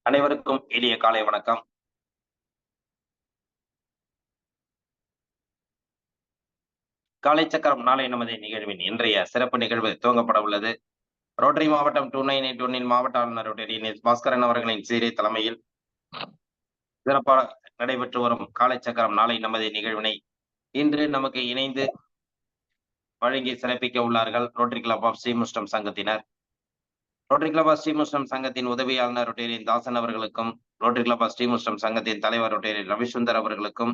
அனைவருக்கும் இனிய காலை வணக்கம். காலை சக்கரம் நாளை நமது நிகழ்வின் இன்றைய சிறப்பு நிகழ்வு துவங்கப்பட உள்ளது. ரோட்டரி மாவட்டம் 2981 மாவட்ட ஆளுநர் ரோட்டரி பாஸ்கரன் அவர்களின் சீரிய தலைமையில் சிறப்பாக நடைபெற்று வரும் காலை சக்கரம் நாளை நமது நிகழ்வினை இன்று நமக்கு இணைந்து வழங்கி சிறப்பிக்க உள்ளார்கள் ரோட்டரி கிளப் ஆஃப் ஸ்ரீமுஷ்டம் சங்கத்தினர். ரோட்டரி கிளப் ஆஃப் ஸ்ரீமுஷ்டம் சங்கத்தின் உதவியாளர் ரோட்டரியன் தாசன் அவர்களுக்கும், ரோட்டரி கிளப் ஆஃப் ஸ்ரீமுஷ்டம் சங்கத்தின் தலைவர் ரோட்டரியன் ரவிசுந்தர் அவர்களுக்கும்,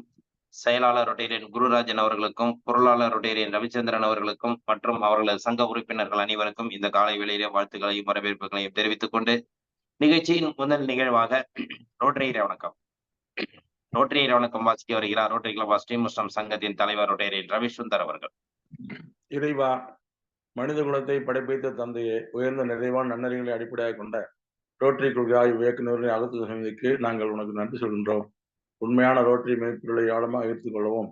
செயலாளர் ரொட்டேரியன் குருராஜன் அவர்களுக்கும், பொருளாளர் ரொட்டேரியன் ரவிச்சந்திரன் அவர்களுக்கும் மற்றும் அவர்களது சங்க உறுப்பினர்கள் அனைவருக்கும் இந்த காலை வேளையிலே வாழ்த்துக்களையும் வரவேற்புகளையும் தெரிவித்துக் கொண்டு நிகழ்ச்சியின் முதல் நிகழ்வாக ரோட்டரி வணக்கம் வாசிக்க வருகிறார் ரோட்டரி கிளப் ஆஃப் ஸ்ரீமுஷ்டம் சங்கத்தின் தலைவர் ரொட்டேரியன் ரவிசுந்தர் அவர்கள். இறைவா, மனித குலத்தை படைப்பித்த தந்தையை உயர்ந்த நிறைவான நன்னறிகளை அடிப்படையாக கொண்ட ரோட்டரி கொள்கை ஆய்வு இயக்குநரின் அகத்து சமிதிக்கு நாங்கள் உனக்கு நன்றி சொல்கின்றோம். உண்மையான ரோட்டரி மெய்ப்பொருளை ஆழமாக எடுத்துக் கொள்ளவும்,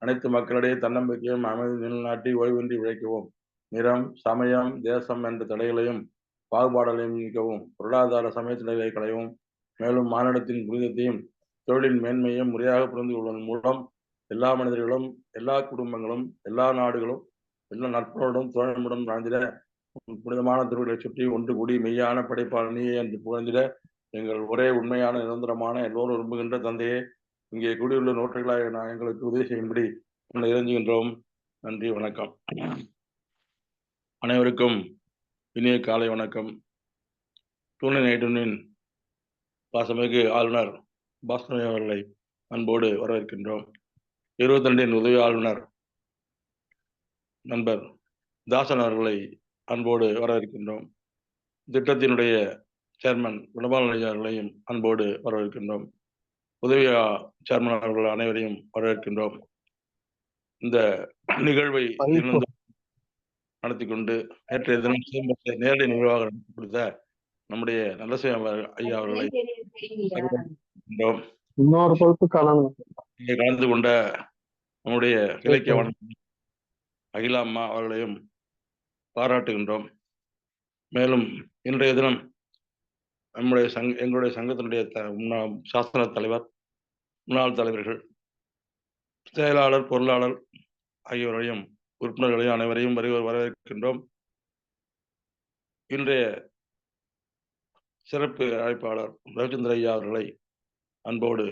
அனைத்து மக்களிடையே தன்னம்பிக்கையும் அமைதி நிலைநாட்டி ஓய்வின்றி உழைக்கவும், நிறம், சமயம், தேசம் என்ற தடைகளையும் பாகுபாடுகளையும் நீக்கவும், பொருளாதார சமய தடைகளை களையவும், மேலும் மானிடத்தின் புனிதத்தையும் தொழிலின் மேன்மையும் முறையாக புரிந்து கொள்வதன் மூலம் எல்லா மனிதர்களும், எல்லா குடும்பங்களும், எல்லா நாடுகளும், எல்லா நட்புடன் தோழமுடன் வாழ்ந்திட புனிதமான திருவிழை சுற்றி ஒன்று கூடி மெய்யான படைப்பாளர் நீயே என்று புகழ்ந்திட எங்கள் ஒரே உண்மையான நிரந்தரமான எல்லோரும் விரும்புகின்ற தந்தையே, இங்கே கூடியுள்ள நோட்டுகளாக எங்களுக்கு உதவி செய்யும்படி இறைஞ்சுகின்றோம். நன்றி, வணக்கம். அனைவருக்கும் இனிய காலை வணக்கம். 2981 பாசமிகு ஆளுநர் பாஸ்கரன் அவர்களை அன்போடு வரவேற்கின்றோம். 22 உதவி ஆளுநர் நண்பர் தாசன் அவர்களை அன்போடு வரவேற்கின்றோம். திட்டத்தினுடைய சேர்மன் குணபாலன் அவர்களையும் அன்போடு வரவேற்கின்றோம். உதவி சேர்மன் அவர்கள் அனைவரையும் வரவேற்கின்றோம். இந்த நிகழ்வை நடத்தி கொண்டு நேற்றைய தினம் நேரடி நிகழ்வாக நடத்தி கொடுத்த நம்முடைய நல்லசிவம் ஐயா அவர்களை கலந்து கொண்ட நம்முடைய இலக்கிய அகிலா அம்மா அவர்களையும் பாராட்டுகின்றோம். மேலும் இன்றைய தினம் நம்முடைய எங்களுடைய சங்கத்தினுடைய சாசன தலைவர், முன்னாள் தலைவர்கள், செயலாளர், பொருளாளர் ஆகியோரையும் உறுப்பினர்களையும் அனைவரையும் வரவேற்கின்றோம். இன்றைய சிறப்பு அழைப்பாளர் ரவிச்சந்திர ஐயா அவர்களை அன்போடு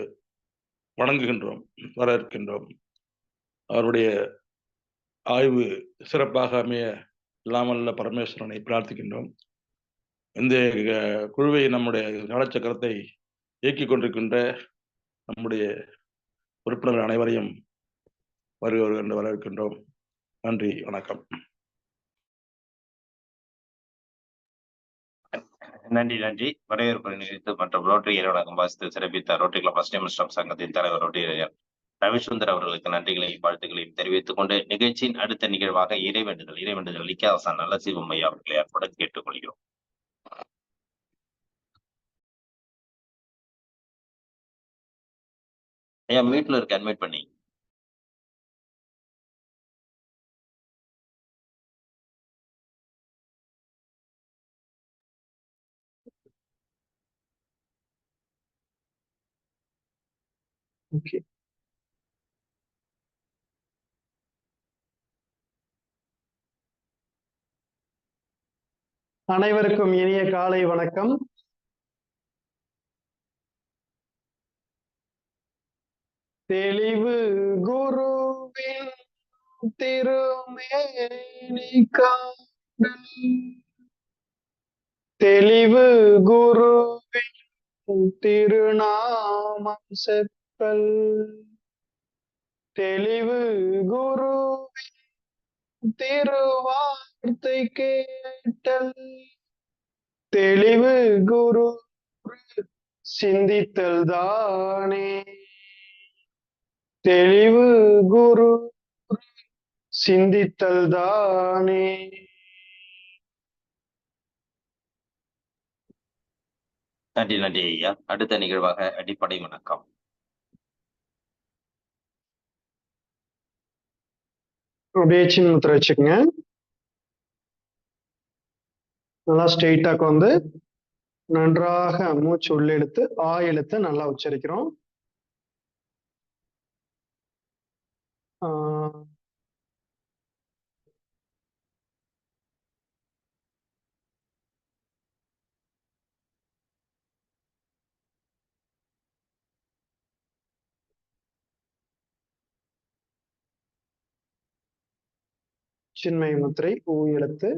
வணங்குகின்றோம், வரவேற்கின்றோம். அவருடைய ஆய்வு சிறப்பாக அமைய இல்லாமல்ல பரமேஸ்வரனை பிரார்த்திக்கின்றோம். இந்த குழுவை நம்முடைய காலச்சக்கரத்தை இயக்கிக் கொண்டிருக்கின்ற நம்முடைய உறுப்பினர்கள் அனைவரையும் வருகிறவர் என்று வரவேற்கின்றோம். நன்றி, வணக்கம். நன்றி. வரவேற்பு நிகழ்த்து மற்றும் ரோட்டரி வணக்கம் வாசித்து சிறப்பித்த ரோட்டரி கிளப் ஆஃப் ஸ்ரீமுஷ்டம் சங்கத்தின் தலைவர் ரோட்டரியன் ரவிசுந்தர் அவர்களுக்கு நன்றிகளையும் வாழ்த்துக்களையும் தெரிவித்துக் கொண்டு நிகழ்ச்சியின் அடுத்த நிகழ்வாக இறைவேண்டுதல் லிக்காசான் நல்ல சிவமையா அவர்களை அன்புடன் கேட்டுக்கொள்கிறோம். ஐயா மீட்ல இருக்கு, அட்மிட் பண்ணி. Okay. அனைவருக்கும் இனிய காலை வணக்கம். தெளிவு குருவின் திருமேனி காணல், தெளிவு குருவின் திருநாமம் செப்பல், தெளிவு குருவின் திருவார்த்தை கேட்டல், தெளிவு குரு சிந்தித்தல் தானே, தெளிவு குரு சிந்தித்தல் தானே. நன்றி ஐயா. அடுத்த நிகழ்வாக அடிப்படை வணக்கம். அப்படியே முத்திரை வச்சுக்கோங்க. நல்லா ஸ்ட்ரெயிட்டாக்கு வந்து நன்றாக மூச்சு உள்ளெழுத்து எழுத்து நல்லா உச்சரிக்கிறோம். சின்மய முத்திரை ஊ எழுத்து.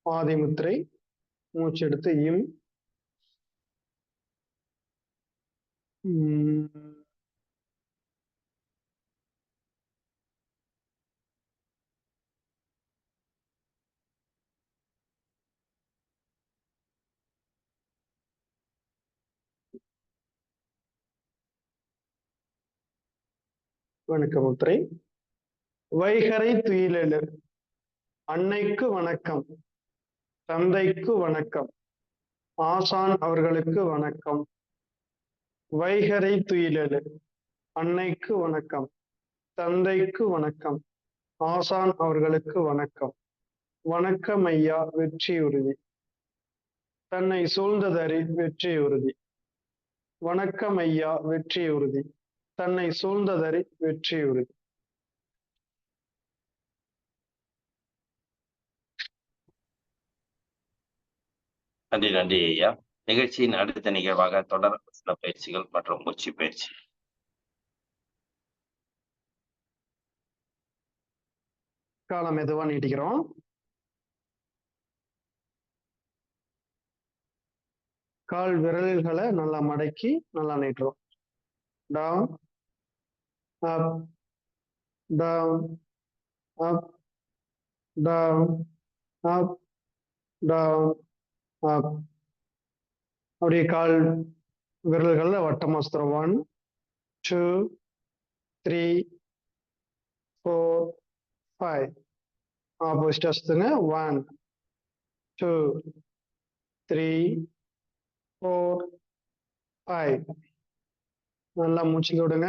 ஆதிமுத்திரை மூச்செடுத்து இம். வணக்கமுத்திரை. வைகரை துயிலெழு. அன்னைக்கு வணக்கம், தந்தைக்கு வணக்கம், ஆசான் அவர்களுக்கு வணக்கம். வைகரை துயிலெழு. அன்னைக்கு வணக்கம், தந்தைக்கு வணக்கம், ஆசான் அவர்களுக்கு வணக்கம். வணக்கம் ஐயா, வெற்றி உறுதி. தன்னை சூழ்ந்ததறி வெற்றி உறுதி. வணக்கம் ஐயா, வெற்றி உறுதி. தன்னை சூழ்ந்ததறி வெற்றி உறுதி. நன்றி நன்றி ஐயா. நிகழ்ச்சியின் அடுத்த நிகழ்வாக தொடர் வசன பயிற்சிகள் மற்றும் மூச்சு பயிற்சி. காலம் மெதுவா நீட்டிக்கிறோம். கால் விரல்களை நல்லா மடக்கி நல்லா நீட்டுறோம். Down up down up down up down up. அப்படியே கால் விரல்களை வட்டமா சுத்துறோம். 1 2 3 4 5. ஆப்போசிட்டா சுத்துங்க. 1 2 3 4 5. நல்லா மூச்சு விடுங்க.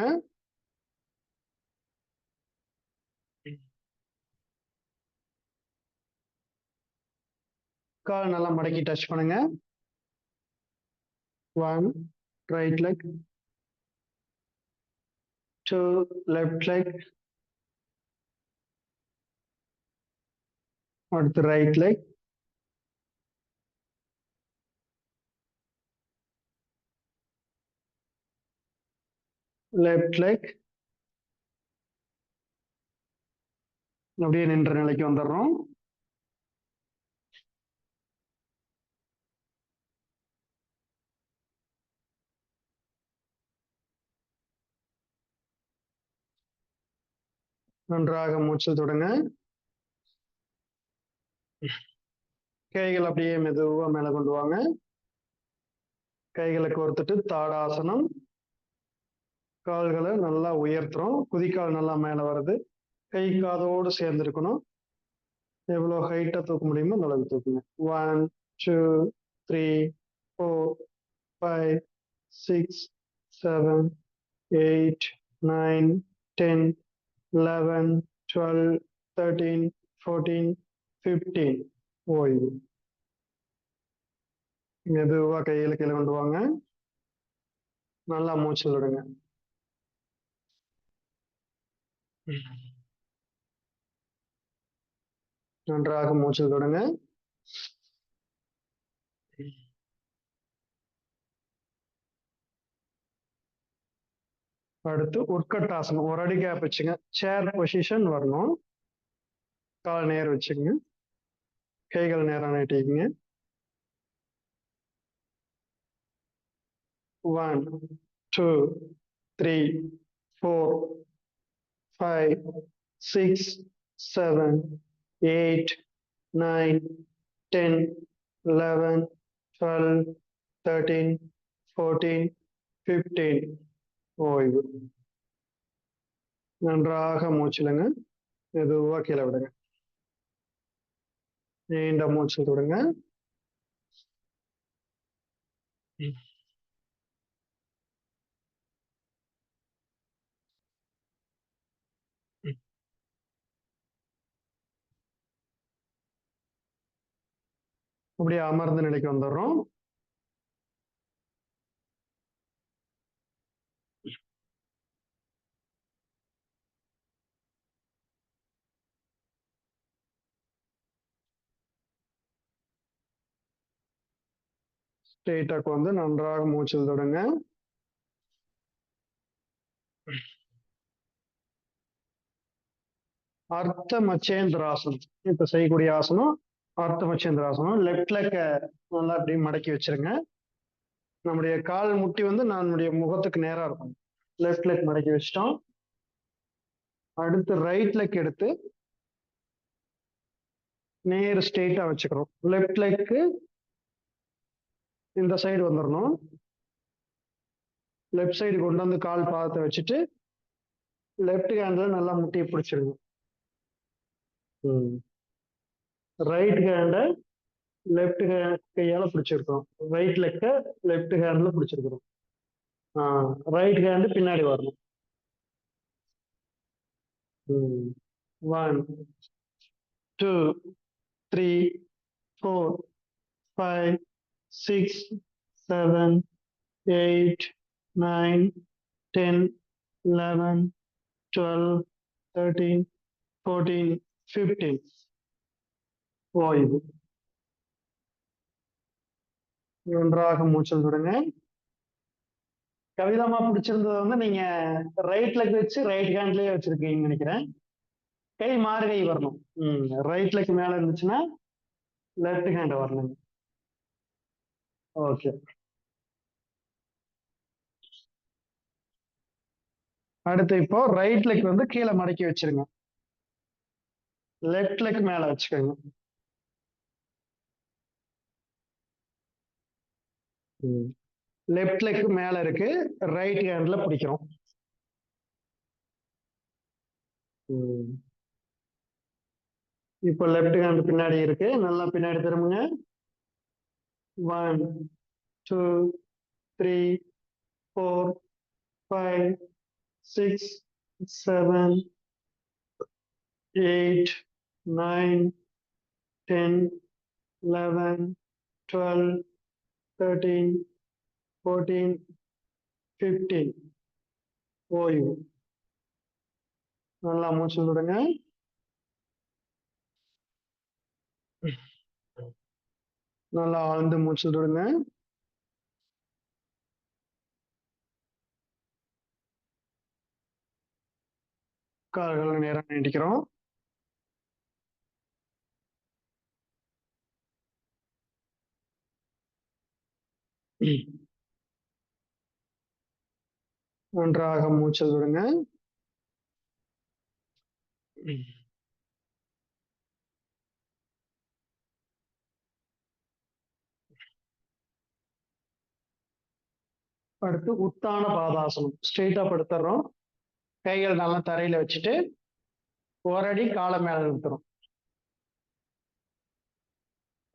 கால் நல்லா மடக்கி டச் பண்ணுங்க. 1 ரைட் லெக், 2 லெஃப்ட் லெக், அடுத்து ரைட் லெக், லெஃப்ட் லெக். அப்படியே நின்ற நிலைக்கு வந்துடுறோம். நன்றாக மூச்சில் தொடங்க. கைகள் அப்படியே மெதுவா மேல கொண்டு வாங்க. கைகளை கோர்த்துட்டு தாடாசனம். கால்களை நல்லா உயர்த்துறோம். குதிக்கால் நல்லா மேல வருது. கை காதோடு சேர்ந்து இருக்கணும். எவ்வளவு ஹைட்டா தூக்க முடியுமோ அந்த அளவுக்கு தூக்குங்க. 1 2 3 4 5 6 7 8 9 10 11 12 13 14 15. ஓய்வு. மெதுவா கையில கீழே கொண்டு வாங்க. நல்லா மூச்சு விடுங்க. நன்றாக மூச்சு விடுங்க. அடுத்து உட்கட்டாசனம். ஒரு அடி கேப் வச்சுங்க. சேர் பொசிஷன் வரணும். கால் நேர் வச்சுங்க. கைகள் நேரம் நீட்டிக்குங்க. 1 2 3 4 5 6 7 8 9 10 11 12 13 14 15. ஓய்வு. நன்றாக மூச்சிலுங்க. மெதுவா கீழே விடுங்க. நீண்ட மூச்சு விடுங்க. அப்படியே அமர்ந்த நிலைக்கு வந்துடுறோம். ஸ்ட்ரெயிட்டாக வந்து நன்றாக மூச்சு விடுங்க. அர்த்த மச்சேந்திராசனம் இப்ப செய்யக்கூடிய ஆசனம் அர்த்த மச்சேந்திராசனம். லெஃப்ட் லெக்க நல்லா அப்படியே மடக்கி வச்சிருங்க. நம்முடைய கால் முட்டி வந்து நம்முடைய முகத்துக்கு நேரா இருக்கும். லெஃப்ட் லெக் மடக்கி வச்சிட்டோம். அடுத்து ரைட் லெக் எடுத்து நேர் ஸ்ட்ரெயிட்டா வச்சுக்கிறோம். லெஃப்ட் லெக்கு இந்த சைடு வந்துடணும். லெஃப்ட் சைடு கொண்டு வந்து கால் பாதத்தை வச்சுட்டு லெஃப்ட் ஹேண்ட்ல நல்லா முட்டியை பிடிச்சிருங்க. ரைட் ஹேண்டை லெஃப்ட் கையால பிடிச்சிருக்கோம். ரைட் லெக்க லெஃப்ட் ஹேண்ட்ல பிடிச்சிருக்கிறோம். ரைட் ஹேண்டு பின்னாடி வரணும். 1 2 3 4 5 6 7 8 9 10 11 12 13 14 15. ஓய்வு. நன்றாக மூச்சல் விடுங்க. கவிதமா பிடிச்சிருந்தது வந்து நீங்க ரைட் லெக் வச்சு ரைட் ஹேண்ட்லயே வச்சிருக்கீங்கன்னு நினைக்கிறேன். கை மாறுகை வரணும். ரைட் லெக் மேல இருந்துச்சுன்னா லெஃப்ட் ஹேண்ட் வரணும். ஓகே. அடுத்து இப்போ ரைட் லெக் வந்து கீழே மடக்கி வச்சிருங்க. லெஃப்ட் லெக் மேல வச்சுக்கோங்க. லெஃப்ட் லெக் மேல இருக்கு. ரைட் ஹேண்ட்ல பிடிக்கிறோம். இப்போ லெஃப்ட் ஹேண்ட் பின்னாடி இருக்கு. நல்லா பின்னாடி திரும்புங்க. 1 2 3 4 5 6 7 8 9 10 11 12 13 14 15. ஓய்வு. நல்லா மூச்சு விடுங்க. நல்லா ஆழ்ந்து மூச்சு விடுங்க. கால்களை நேரம் நீட்டிக்கிறோம். நன்றாக மூச்சு விடுங்க. அடுத்து உத்தான பாதாசனம். ஸ்ட்ரெயிட்டா படுத்துறோம். கைகள் நல்லா தரையில வச்சுட்டு ஒரு அடி காலை மேல நிறுத்துறோம்.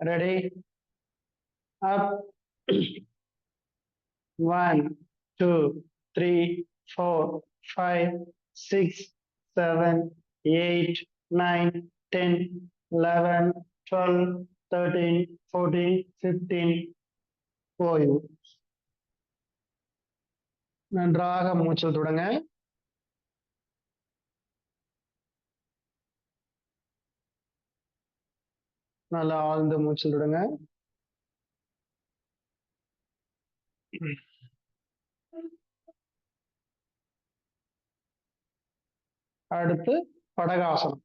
ரெடி அப். 1 2 3 4 5 6 7 8 9 10 11 12 13 14 15. ஓய்வு. நன்றாக மூச்சல் தொடங்க. நல்லா ஆழ்ந்த மூச்சல் விடுங்க. அடுத்து படகாசனம்.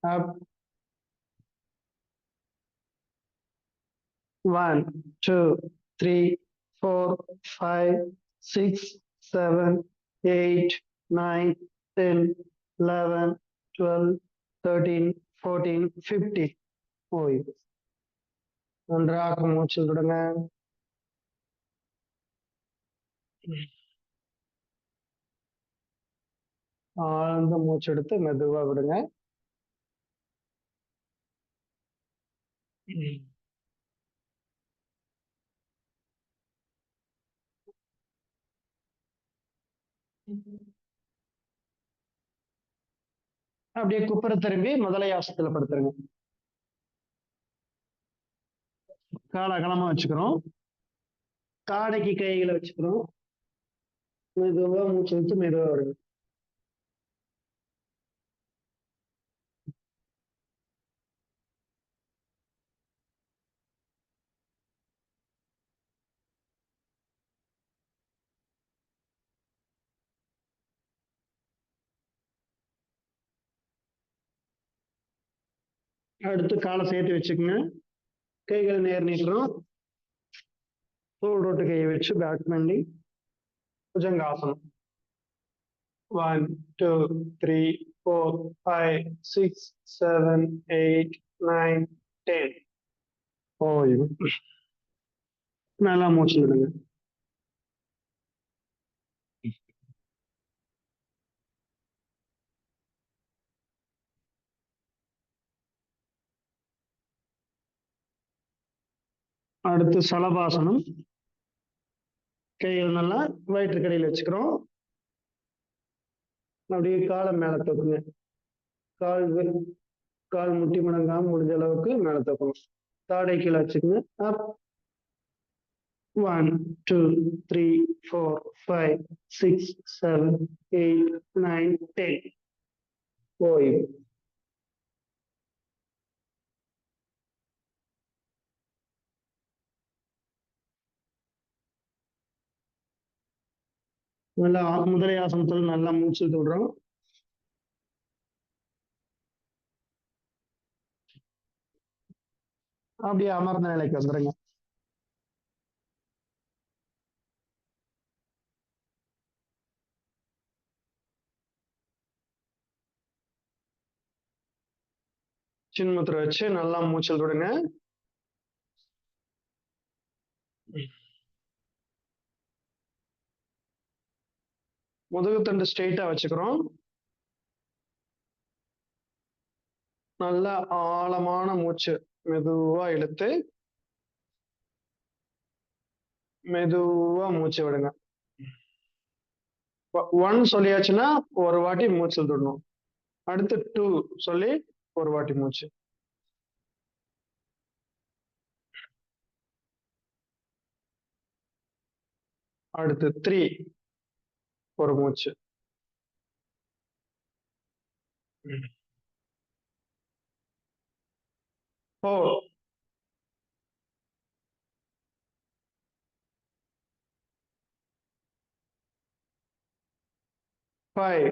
அப். 1 2 3 4 5 6 7 8 9 10 11 12 13 14 15. ஓய்வு. நன்றாக மூச்சு விடுங்க. ஆழ்ந்த மூச்சு எடுத்து மெதுவா விடுங்க. அப்படியே குப்புற திரும்பி முதலையாசத்துல படுத்துருங்க. கால அகலமா வச்சுக்கிறோம். தாடைக்கு கைகளை வச்சுக்கிறோம். மெதுவா மூச்சு விட்டு மெதுவா விடுங்க. அடுத்து காலை சேர்த்து வச்சுக்கோங்க. கைகள் நேர் நீட்டுறோம். தோள் ரோட்டு கையை வச்சு பேக் பண்ணி புஜங்காசனம். 1 2 3 4 5 6 7 8 9 10. ஓய்வு. நல்லா மூச்சு விடுங்க. அடுத்து சலபாசனம். கைகள் நல்லா வயிற்றுக்கடியில் வச்சுக்கிறோம். அப்படியே காலை மேல தூக்குங்க. கால் முட்டி மடங்காம முடிஞ்ச அளவுக்கு மேல தூக்கணும். தாடை கீழே வச்சுக்கோங்க. அப் 1 2 3 4 5 6 7 8 9 10. ஓய்வு. நல்லா முதலை ஆசனத்தில் நல்லா மூச்சு விடுறோம். அப்படியே அமர்ந்த நிலைக்கு வந்துருங்க. சின்முத்திரை வச்சு நல்லா மூச்சல் விடுங்க. முதுகுத்தண்டு ஸ்ட்ரெயிட்டா வச்சுக்கிறோம். நல்லா ஆழமான மூச்சு மெதுவா இழுத்து மெதுவா மூச்சு விடுங்க. 1 சொல்லியாச்சுன்னா ஒரு வாட்டி மூச்சு விடணும். அடுத்து 2 சொல்லி ஒரு வாட்டி மூச்சு. அடுத்து 3 ஒரு மூச்சு. 4 5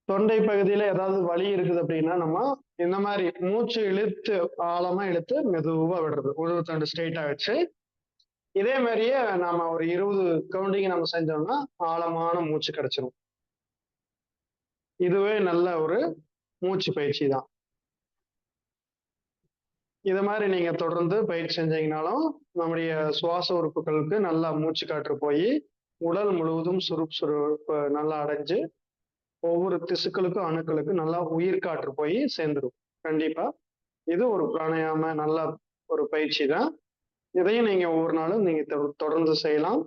தொண்டை பகுதியில ஏதாவது வலி இருக்குது அப்படின்னா நம்ம இந்த மாதிரி மூச்சு இழுத்து ஆழமா இழுத்து மெதுவா விடுறது. முதுகுத்தண்டு ஸ்ட்ரெயிட்டா வச்சு இதே மாதிரியே நாம ஒரு 20 கவுண்டிங் நம்ம செஞ்சோம்னா ஆழமான மூச்சு கிடைச்சிரும். இதுவே நல்ல ஒரு மூச்சு பயிற்சி தான். இது மாதிரி நீங்க தொடர்ந்து பயிற்சி செஞ்சீங்கனாலும் நம்முடைய சுவாச உறுப்புகளுக்கு நல்லா மூச்சு காற்று போய் உடல் முழுவதும் சுறுசுறுப்பு நல்லா அடைஞ்சு ஒவ்வொரு திசுக்களுக்கும் அணுக்களுக்கும் நல்லா உயிர் காற்று போய் சேர்ந்துடும். கண்டிப்பா இது ஒரு பிராணாயாம நல்ல ஒரு பயிற்சி தான். இதையும் நீங்க ஒவ்வொரு நாளும் நீங்க தொடர்ந்து செய்யலாம்.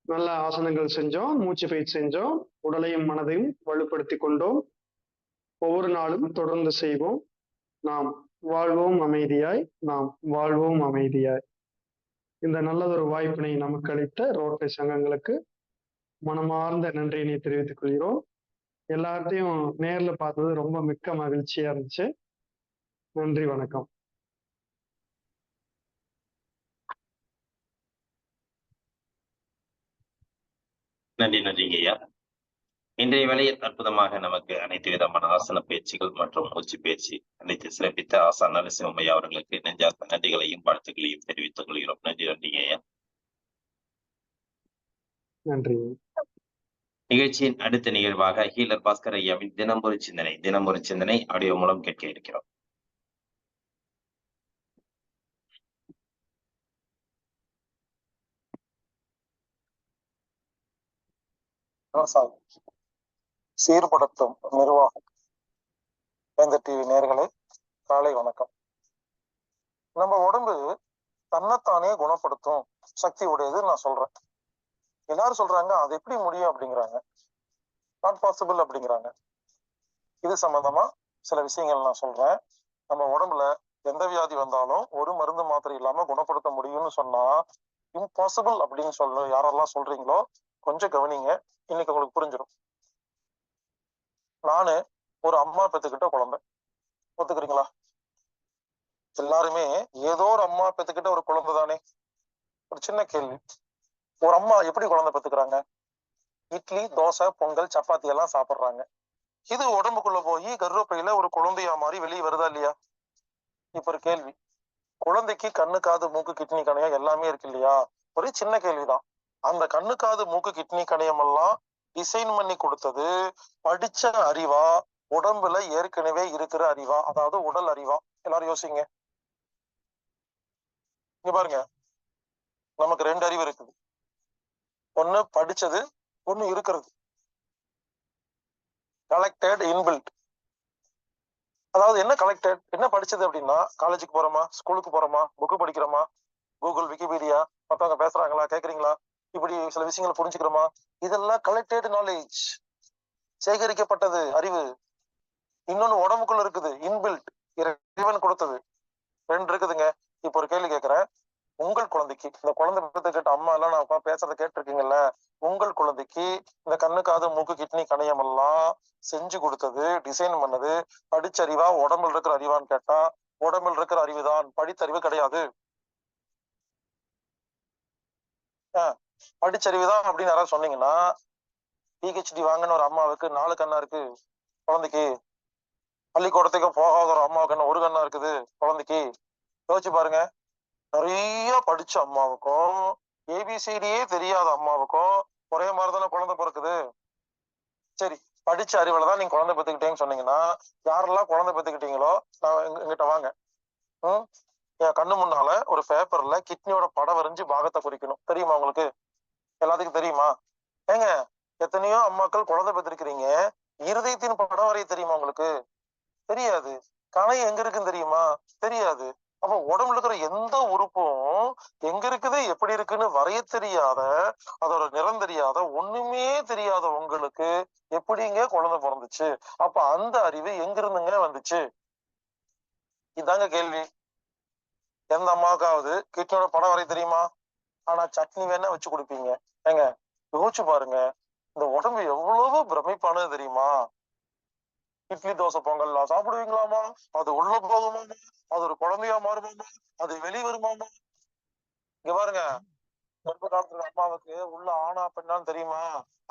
நல்ல ஆசனங்கள் செஞ்சோம், மூச்சு பயிற்சி செஞ்சோம், உடலையும் மனதையும் வலுப்படுத்தி கொண்டோம். ஒவ்வொரு நாளும் தொடர்ந்து செய்வோம். நாம் வாழ்வோம் அமைதியாய், நாம் வாழ்வோம் அமைதியாய். இந்த நல்லதொரு வாய்ப்பினை நமக்கு அளித்த ரோட்டரி சங்கங்களுக்கு மனமார்ந்த நன்றியினை தெரிவித்துக் கொள்கிறோம். எல்லாத்தையும் நேர்ல பார்த்தது ரொம்ப மிக்க மகிழ்ச்சியா இருந்துச்சு. நன்றி, வணக்கம். நன்றிங்க ஐயா. இன்றைய வேளையில் அற்புதமாக நமக்கு அனைத்து விதமான ஆசன பயிற்சிகள் மற்றும் மூச்சு பயிற்சி அனைத்து சிறப்பித்த ஆசான் நரசிம்ம ஐயா அவர்களுக்கு நெஞ்சார்ந்த நன்றிகளையும் வாழ்த்துக்களையும் தெரிவித்துக் கொள்கிறோம். நன்றிங்க ஐயா. நன்றி. நிகழ்ச்சியின் அடுத்த நிகழ்வாக ஹீலர் பாஸ்கர் ஐயாவின் தினம் ஒரு சிந்தனை ஆடியோ மூலம் கேட்க இருக்கிறோம். விவசாயம் சீர்படுத்தும் நிர்வாகம். வேந்தர் டிவி நேயர்களே, காலை வணக்கம். நம்ம உடம்பு தன்னைத்தானே குணப்படுத்தும் சக்தி உடையது நான் சொல்றேன். எல்லாரும் சொல்றாங்க அது எப்படி முடியும் அப்படிங்கிறாங்க, நாட் பாசிபிள் அப்படிங்கிறாங்க. இது சம்பந்தமா சில விஷயங்கள் நான் சொல்றேன். நம்ம உடம்புல எந்த வியாதி வந்தாலும் ஒரு மருந்து மாத்திரை இல்லாம குணப்படுத்த முடியும்னு சொன்னா இம்பாசிபிள் அப்படின்னு சொல்ல யாரெல்லாம் சொல்றீங்களோ கொஞ்சம் கவனிங்க, இன்னைக்கு உங்களுக்கு புரிஞ்சிடும். நானு ஒரு அம்மா பெத்துக்கிட்ட குழந்தை, ஒத்துக்கிறீங்களா? எல்லாருமே ஏதோ ஒரு அம்மா பெத்துக்கிட்ட ஒரு குழந்தை தானே. ஒரு சின்ன கேள்வி, ஒரு அம்மா எப்படி குழந்தை பெத்துக்கிறாங்க? இட்லி, தோசை, பொங்கல், சப்பாத்தி எல்லாம் சாப்பிடுறாங்க. இது உடம்புக்குள்ள போய் கர்ப்பப்பையில ஒரு குழந்தையா மாதிரி வெளியே வருதா இல்லையா? இப்ப ஒரு கேள்வி, குழந்தைக்கு கண்ணு, காது, மூக்கு, கிட்னி, கணையம் எல்லாமே இருக்கு இல்லையா? ஒரு சின்ன கேள்விதான். அந்த கண்ணு, காது, மூக்கு, கிட்னி, கணையம் எல்லாம் டிசைன் பண்ணி கொடுத்தது படிச்ச அறிவா, உடம்புல ஏற்கனவே இருக்கிற அறிவா, அதாவது உடல் அறிவா? எல்லாரும் யோசிங்க. இங்க பாருங்க, நமக்கு 2 அறிவு இருக்குது. ஒண்ணு படிச்சது, ஒண்ணு இருக்கிறது. Collected, inbuilt. அதாவது என்ன கலெக்டட், என்ன படிச்சது அப்படின்னா, காலேஜுக்கு போறோமா, ஸ்கூலுக்கு போறோமா, புக்கு படிக்கிறோமா, கூகுள், விக்கிபீடியா, மத்தவங்க பேசுறாங்களா கேக்குறீங்களா, இப்படி சில விஷயங்களை புரிஞ்சுக்கிறோமா, இதெல்லாம் கலெக்டட் நாலேஜ், சேகரிக்கப்பட்டது அறிவு. இன்னொன்னு உடம்புக்குள்ள இருக்குது, இன்பில்ட், இறைவன் கொடுத்தது. 2 இருக்குதுங்க. இப்ப ஒரு கேள்வி கேட்கிறேன், உங்கள் குழந்தைக்கு, இந்த குழந்தை பெற்றுக்கிட்ட அம்மா எல்லாம் நான் பேசுறத கேட்டிருக்கீங்கல்ல, உங்கள் குழந்தைக்கு இந்த கண்ணு, காது, மூக்கு, கிட்னி, கணையம் எல்லாம் செஞ்சு கொடுத்தது, டிசைன் பண்ணது படிச்சறிவா, உடம்புல இருக்கிற அறிவான்னு கேட்டா உடம்புல இருக்கிற அறிவுதான், படித்தறிவு கிடையாது. படிச்சறிவுதான் அப்படின்னு யாராவது சொன்னீங்கன்னா, பிஹெச்டி வாங்கின ஒரு அம்மாவுக்கு 4 கண்ணா இருக்கு குழந்தைக்கு, பள்ளிக்கூடத்துக்கு போகாத ஒரு அம்மாவுக்கு என்ன 1 கண்ணா இருக்குது குழந்தைக்கு? யோசிச்சு பாருங்க. நிறைய படிச்ச அம்மாவுக்கும் ஏபிசிடியே தெரியாத அம்மாவுக்கும் ஒரே மாதிரிதானே குழந்தை பிறக்குது. சரி, படிச்ச அறிவுலதான் நீங்க குழந்தை பெற்றுக்கிட்டேன்னு சொன்னீங்கன்னா, யாரெல்லாம் குழந்தை பெற்றுக்கிட்டீங்களோ நான் எங்கிட்ட வாங்க. என் கண்ணு முன்னால ஒரு பேப்பர்ல கிட்னியோட படம் வரைஞ்சு பாகத்தை குறிக்கணும். தெரியுமா உங்களுக்கு? எல்லாத்துக்கும் தெரியுமா? ஏங்க, எத்தனையோ அம்மாக்கள் குழந்தை பெற்றிருக்கிறீங்க, இருதயத்தின் படம் வரைய தெரியுமா உங்களுக்கு? தெரியாது. கணையம் எங்க இருக்குன்னு தெரியுமா? தெரியாது. அப்ப உடம்புல இருக்கிற எந்த உறுப்பும் எங்க இருக்குது, எப்படி இருக்குன்னு வரைய தெரியாத, அதோட நிறம் தெரியாத, ஒண்ணுமே தெரியாத உங்களுக்கு எப்படிங்க குழந்தை பிறந்துச்சு? அப்ப அந்த அறிவு எங்க இருந்துங்க வந்துச்சு? இதாங்க கேள்வி. எந்த அம்மாவுக்காவது கிட்னியோட படம் வரைய தெரியுமா? ஆனா சட்னி வேணா வச்சு கொடுப்பீங்க. ஏங்க, யோசிச்சு பாருங்க, இந்த உடம்பு எவ்வளவு பிரமிப்பானது தெரியுமா? இட்லி, தோசை, பொங்கல்லாம் சாப்பிடுவீங்களாமா, அது உள்ள போகுமாமா, அது ஒரு குழந்தையா மாறுமாமா, அது வெளி வருமாமா. இங்க பாருங்க, கர்ப்ப காலத்துல அம்மாவுக்கு உள்ள ஆணா பெண்ணான்னு தெரியுமா?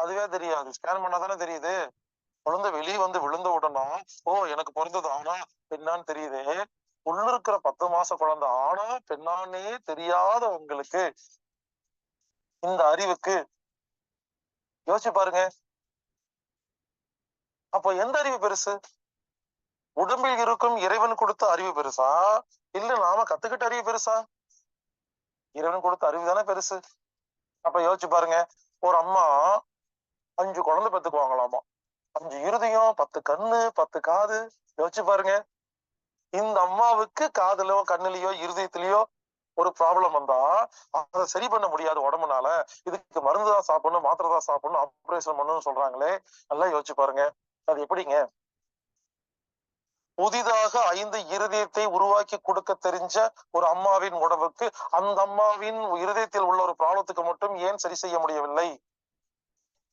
அதுவே தெரியாது. ஸ்கேன் பண்ணா தானே தெரியுது. குழந்தை வெளியே வந்து விழுந்த உடனே ஓ எனக்கு பிறந்தது ஆனா பெண்ணான்னு தெரியுது. உள்ள இருக்கிற 10 மாச குழந்தை ஆனா பெண்ணானே தெரியாத உங்களுக்கு இந்த அறிவுக்கு யோசிச்சு பாருங்க. அப்போ எந்த அறிவு பெருசு? உடம்பில் இருக்கும் இறைவன் கொடுத்த அறிவு பெருசா, இல்ல நாம கத்துக்கிட்ட அறிவு பெருசா? இறைவன் கொடுத்த அறிவு தானே பெருசு. அப்ப யோசிச்சு பாருங்க, ஒரு அம்மா 5 குழந்தை பெத்துக்குவாங்களாமா, 5 இருதயம், 10 கண்ணு, 10 காது. யோசிச்சு பாருங்க, இந்த அம்மாவுக்கு காதுலயோ, கண்ணுலயோ, இருதயத்திலயோ ஒரு ப்ராப்ளம் வந்தா அதை சரி பண்ண முடியாது உடம்புனால. இதுக்கு மருந்து தான் சாப்பிடணும், மாத்திரை தான் சாப்பிடணும், ஆபரேஷன் பண்ணணும்னு சொல்றாங்களே. நல்லா யோசிச்சு பாருங்க, அது எப்படிங்க? புதிதாக 5 இருதயத்தை உருவாக்கி கொடுக்க தெரிஞ்ச ஒரு அம்மாவின் உடம்புக்கு அந்த அம்மாவின் இருதயத்தில் உள்ள ஒரு ப்ராப்ளத்துக்கு மட்டும் ஏன் சரி செய்ய முடியவில்லை?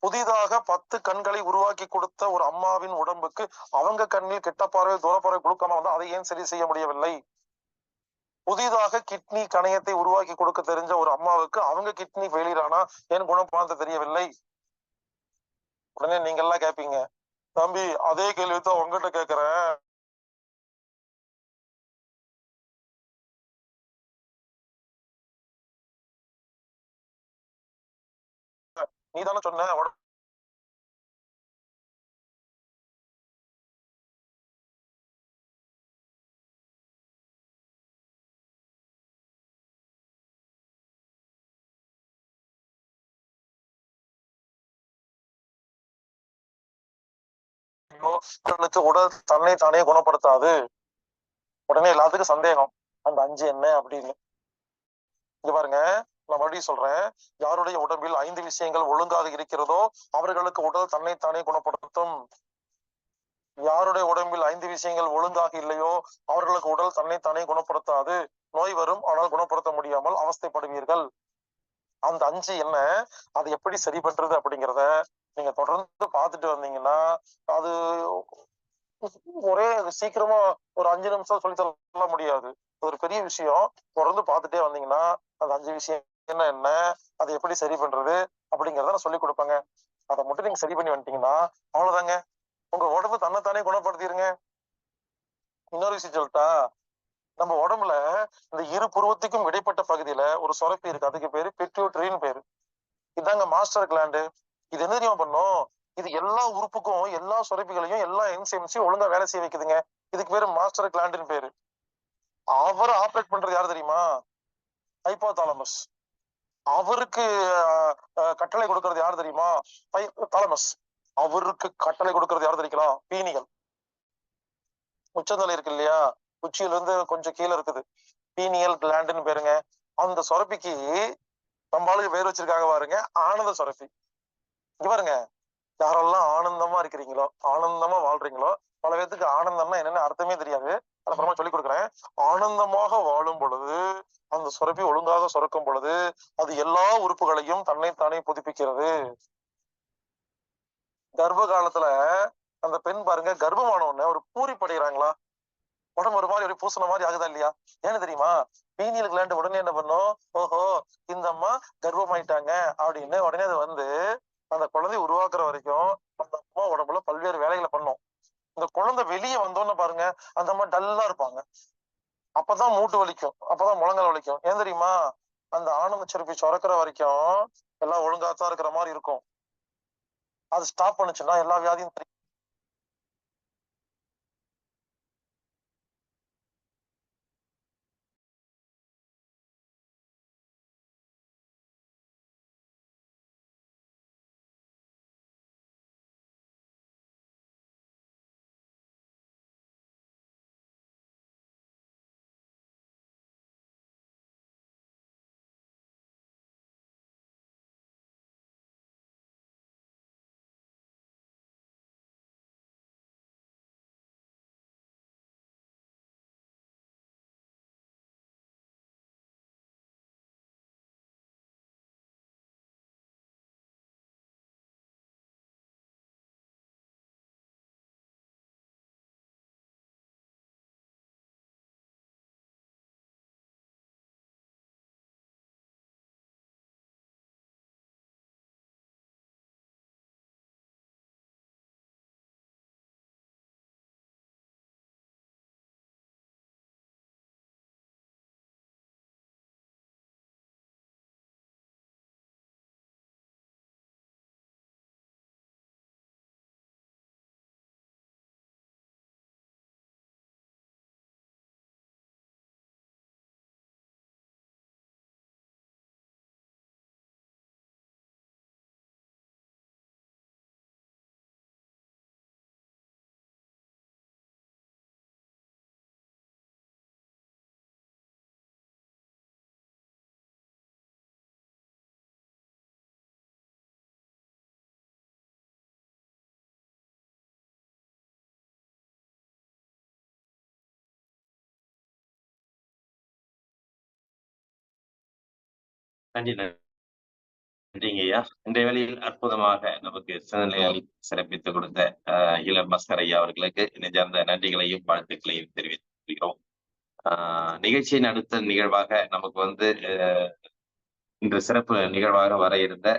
புதிதாக 10 கண்களை உருவாக்கி கொடுத்த ஒரு அம்மாவின் உடம்புக்கு அவங்க கண்ணில் கெட்ட பார்வை, தூரப்பார்வை, குளுக்கமா வந்தா அதை ஏன் சரி செய்ய முடியவில்லை? புதிதாக கிட்னி கணையத்தை உருவாக்கி கொடுக்க தெரிஞ்ச ஒரு அம்மாவுக்கு அவங்க கிட்னி ஃபெயிலியர் ஆனா ஏன் குணப்படுத்த தெரியவில்லை? உடனே நீங்க எல்லாம் கேட்பீங்க, தம்பி அதே கேள்விதான் உங்ககிட்ட கேட்கிறேன். நீ தானே சொன்ன அவர்களுக்கு உடல் தன்னை தானே குணப்படுத்தாது. உடனே எல்லாத்துக்கும் சந்தேகம், அந்த 5 என்ன அப்படின்னு. இங்க பாருங்க, நான் மறுபடியும் சொல்றேன். யாருடைய உடம்பில் 5 விஷயங்கள் ஒழுங்காக இருக்கிறதோ அவர்களுக்கு உடல் தன்னைத்தானே குணப்படுத்தும். யாருடைய உடம்பில் 5 விஷயங்கள் ஒழுங்காக இல்லையோ அவர்களுக்கு உடல் தன்னைத்தானே குணப்படுத்தாது. நோய் வரும், ஆனால் குணப்படுத்த முடியாமல் அவஸ்தைப்படுவீர்கள். அந்த 5 என்ன, அதை எப்படி சரி பண்றது அப்படிங்கிறத நீங்க தொடர்ந்து பார்த்துட்டு வந்தீங்கன்னா அது ஒரே சீக்கிரமா ஒரு 5 நிமிஷம் சொல்லி தர முடியாது. ஒரு பெரிய விஷயம். தொடர்ந்து பார்த்துட்டே வந்தீங்கன்னா அந்த 5 விஷயம் என்ன, அதை எப்படி சரி பண்றது அப்படிங்கிறத நான் சொல்லி கொடுப்பேங்க. அதை மட்டும் நீங்க சரி பண்ணி வந்துட்டீங்கன்னா அவ்வளவுதாங்க, உங்க உடம்பு தன்னைத்தானே குணப்படுத்திடுங்க. இன்னொரு விஷயம் சொல்லிட்டா, நம்ம உடம்புல இந்த இரு புருவத்துக்கும் இடைப்பட்ட பகுதியில ஒரு சுரப்பி இருக்கு. அதுக்கு பேரு பிட்யூட்டரின்னு பேரு. இதாங்க மாஸ்டர் கிளாண்டு. இது என்ன தெரியுமா பண்ணும், இது எல்லா உறுப்புக்கும் எல்லா சுரப்பிகளையும் எல்லா என்சைம்ஸையும் ஒழுங்கா வேலை செய்ய வைக்குதுங்க. இதுக்கு பேரு மாஸ்டர் கிளாண்டுன்னு பேரு. அவரை ஆப்ரேட் பண்றது யாரு தெரியுமா, ஹைப்போதாலமஸ். அவருக்கு கட்டளை கொடுக்கறது யாரு தெரியுமா, தாலமஸ். அவருக்கு கட்டளை கொடுக்கறது யாரு தெரியுங்களா, பீனிகள். உச்சந்தலை இருக்கு இல்லையா, உச்சியில இருந்து கொஞ்சம் கீழே இருக்குது, பீனியல் கிளாண்டுன்னு பேருங்க. அந்த சுரப்பிக்கு நம்மளுக்கு பேர் வச்சிருக்காங்க பாருங்க, ஆனந்த சுரப்பி. இங்க பாருங்க, யாரெல்லாம் ஆனந்தமா இருக்கிறீங்களோ, ஆனந்தமா வாழ்றீங்களோ, பல பேருக்கு ஆனந்தம்னா என்னன்னு அர்த்தமே தெரியாது. அப்புறமா சொல்லி கொடுக்குறேன். ஆனந்தமாக வாழும் பொழுது அந்த சுரப்பி ஒழுங்காக சுரக்கும் பொழுது அது எல்லா உறுப்புகளையும் தன்னைத்தானே புதுப்பிக்கிறது. கர்ப்ப காலத்துல அந்த பெண் பாருங்க, கர்ப்பமான உடனே ஒரு பூரிப்படைகிறாங்களா, உடம்பு ஒரு மாதிரி பூசண மாதிரி ஆகுதா இல்லையா, ஏன்னு தெரியுமா, பீனியல் கிளாண்ட் உடனே என்ன பண்ணும், ஓஹோ இந்த அம்மா கர்ப்பமாயிட்டாங்க அப்படின்னு உடனே அது வந்து அந்த குழந்தை உருவாக்குற வரைக்கும் அந்த அம்மா உடம்புல பல்வேறு வேலைகளை பண்ணும். இந்த குழந்தை வெளியே வந்தோன்னு பாருங்க, அந்த அம்மா டல்லா இருப்பாங்க. அப்பதான் மூட்டு வலிக்கும், அப்பதான் முழங்கால் வலிக்கும். ஏன் தெரியுமா, அந்த ஆனந்த சுரப்பி சுரக்கிற வரைக்கும் எல்லாம் ஒழுங்காத்தான் இருக்கிற மாதிரி இருக்கும். அது ஸ்டாப் பண்ணுச்சுன்னா எல்லா வியாதியும் நன்றி நன்றிங்க ஐயா. இன்றைய வேளையில் அற்புதமாக நமக்கு சிறநிலை சிறப்பித்து கொடுத்த இளம் பாஸ்கர் ஐயா அவர்களுக்கு நெஞ்சார்ந்த நன்றிகளையும் வாழ்த்துக்களையும் தெரிவித்துக்கிறோம். நிகழ்ச்சியின் அடுத்த நிகழ்வாக நமக்கு வந்து இன்று சிறப்பு நிகழ்வாக வர இருந்த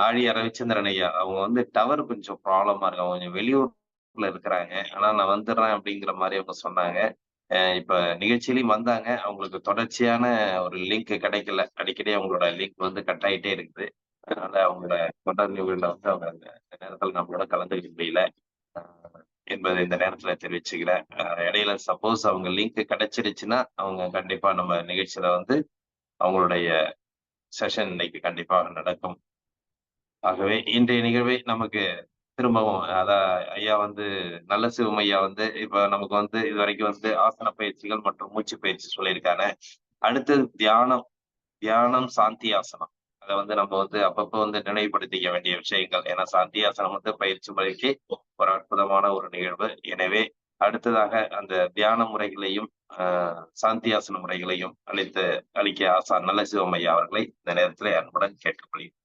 ஆழி ரவிச்சந்திரன் ஐயா. அவங்க வந்து டவர் கொஞ்சம் ப்ராப்ளமா இருக்கு, அவங்க கொஞ்சம் வெளியூர்ல இருக்கிறாங்க. ஆனா நான் வந்துடுறேன் அப்படிங்கிற மாதிரி அவங்க சொன்னாங்க. இப்ப நிகழ்ச்சியிலையும் வந்தாங்க. அவங்களுக்கு தொடர்ச்சியான ஒரு லிங்க் கிடைக்கல. அடிக்கடி அவங்களோட லிங்க் வந்து கட் ஆயிட்டே இருக்குது. அதனால அவங்களோட தொடர் நிகழ்வுல வந்து அவங்க அந்த நேரத்துல நம்மளோட கலந்துக்க முடியல என்பதை இந்த நேரத்துல தெரிவிச்சுக்கிறேன். இடையில சப்போஸ் அவங்க லிங்க் கிடைச்சிருச்சுன்னா அவங்க கண்டிப்பா நம்ம நிகழ்ச்சியில வந்து அவங்களுடைய செஷன் இன்னைக்கு கண்டிப்பாக நடக்கும். ஆகவே இன்றைய நிகழ்வை நமக்கு திரும்பவும் ஐயா வந்து நல்ல சிவம் ஐயா வந்து இப்ப நமக்கு வந்து இது வரைக்கும் வந்து ஆசன பயிற்சிகள் மற்றும் மூச்சு பயிற்சி சொல்லியிருக்காங்க. அடுத்தது தியானம். தியானம், சாந்தி ஆசனம். அத வந்து நம்ம வந்து அப்பப்போ வந்து நினைவுபடுத்திக்க வேண்டிய விஷயங்கள். ஏன்னா சாந்தி ஆசனம் வந்து பயிற்சி முறைக்கு ஒரு அற்புதமான ஒரு நிகழ்வு. எனவே அடுத்ததாக அந்த தியான முறைகளையும், சாந்தி ஆசன முறைகளையும் அளிக்க ஆசான் நல்ல சிவம் ஐயா அவர்களை இந்த நேரத்திலே அன்புடன் கேட்டுக்கொள்கிறேன்.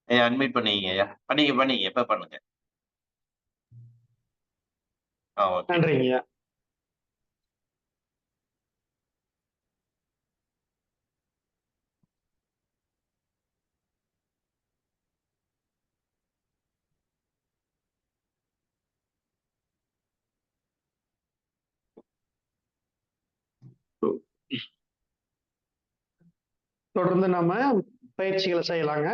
ஐயா அட்மிட் பண்ணீங்க ஐயா. பண்ணீங்க. எப்ப பண்ணுங்க. ஓகே. நன்றிங்கய்யா. தொடர்ந்து நம்ம பயிற்சிகளை செய்யலாங்க.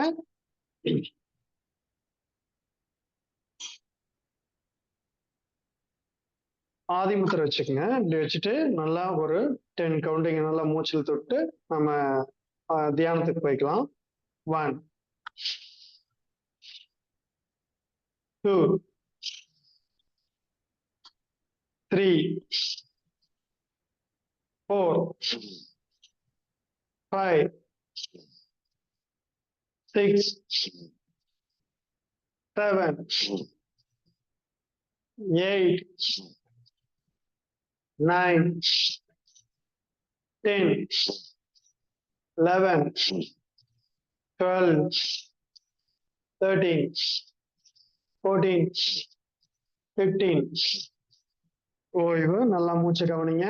ஆதிமுத்திரை வச்சுக்கோங்க. இப்படி வச்சுட்டு நல்லா ஒரு 10 கவுண்டிங் நல்லா மூச்சில் தொட்டு நம்ம தியானத்துக்கு போய்க்கலாம். 1 2 3 4 5 6 7 8 9 10 11 12 13 14 15. ஓய்வு. நல்லா மூச்சு கவனிங்க.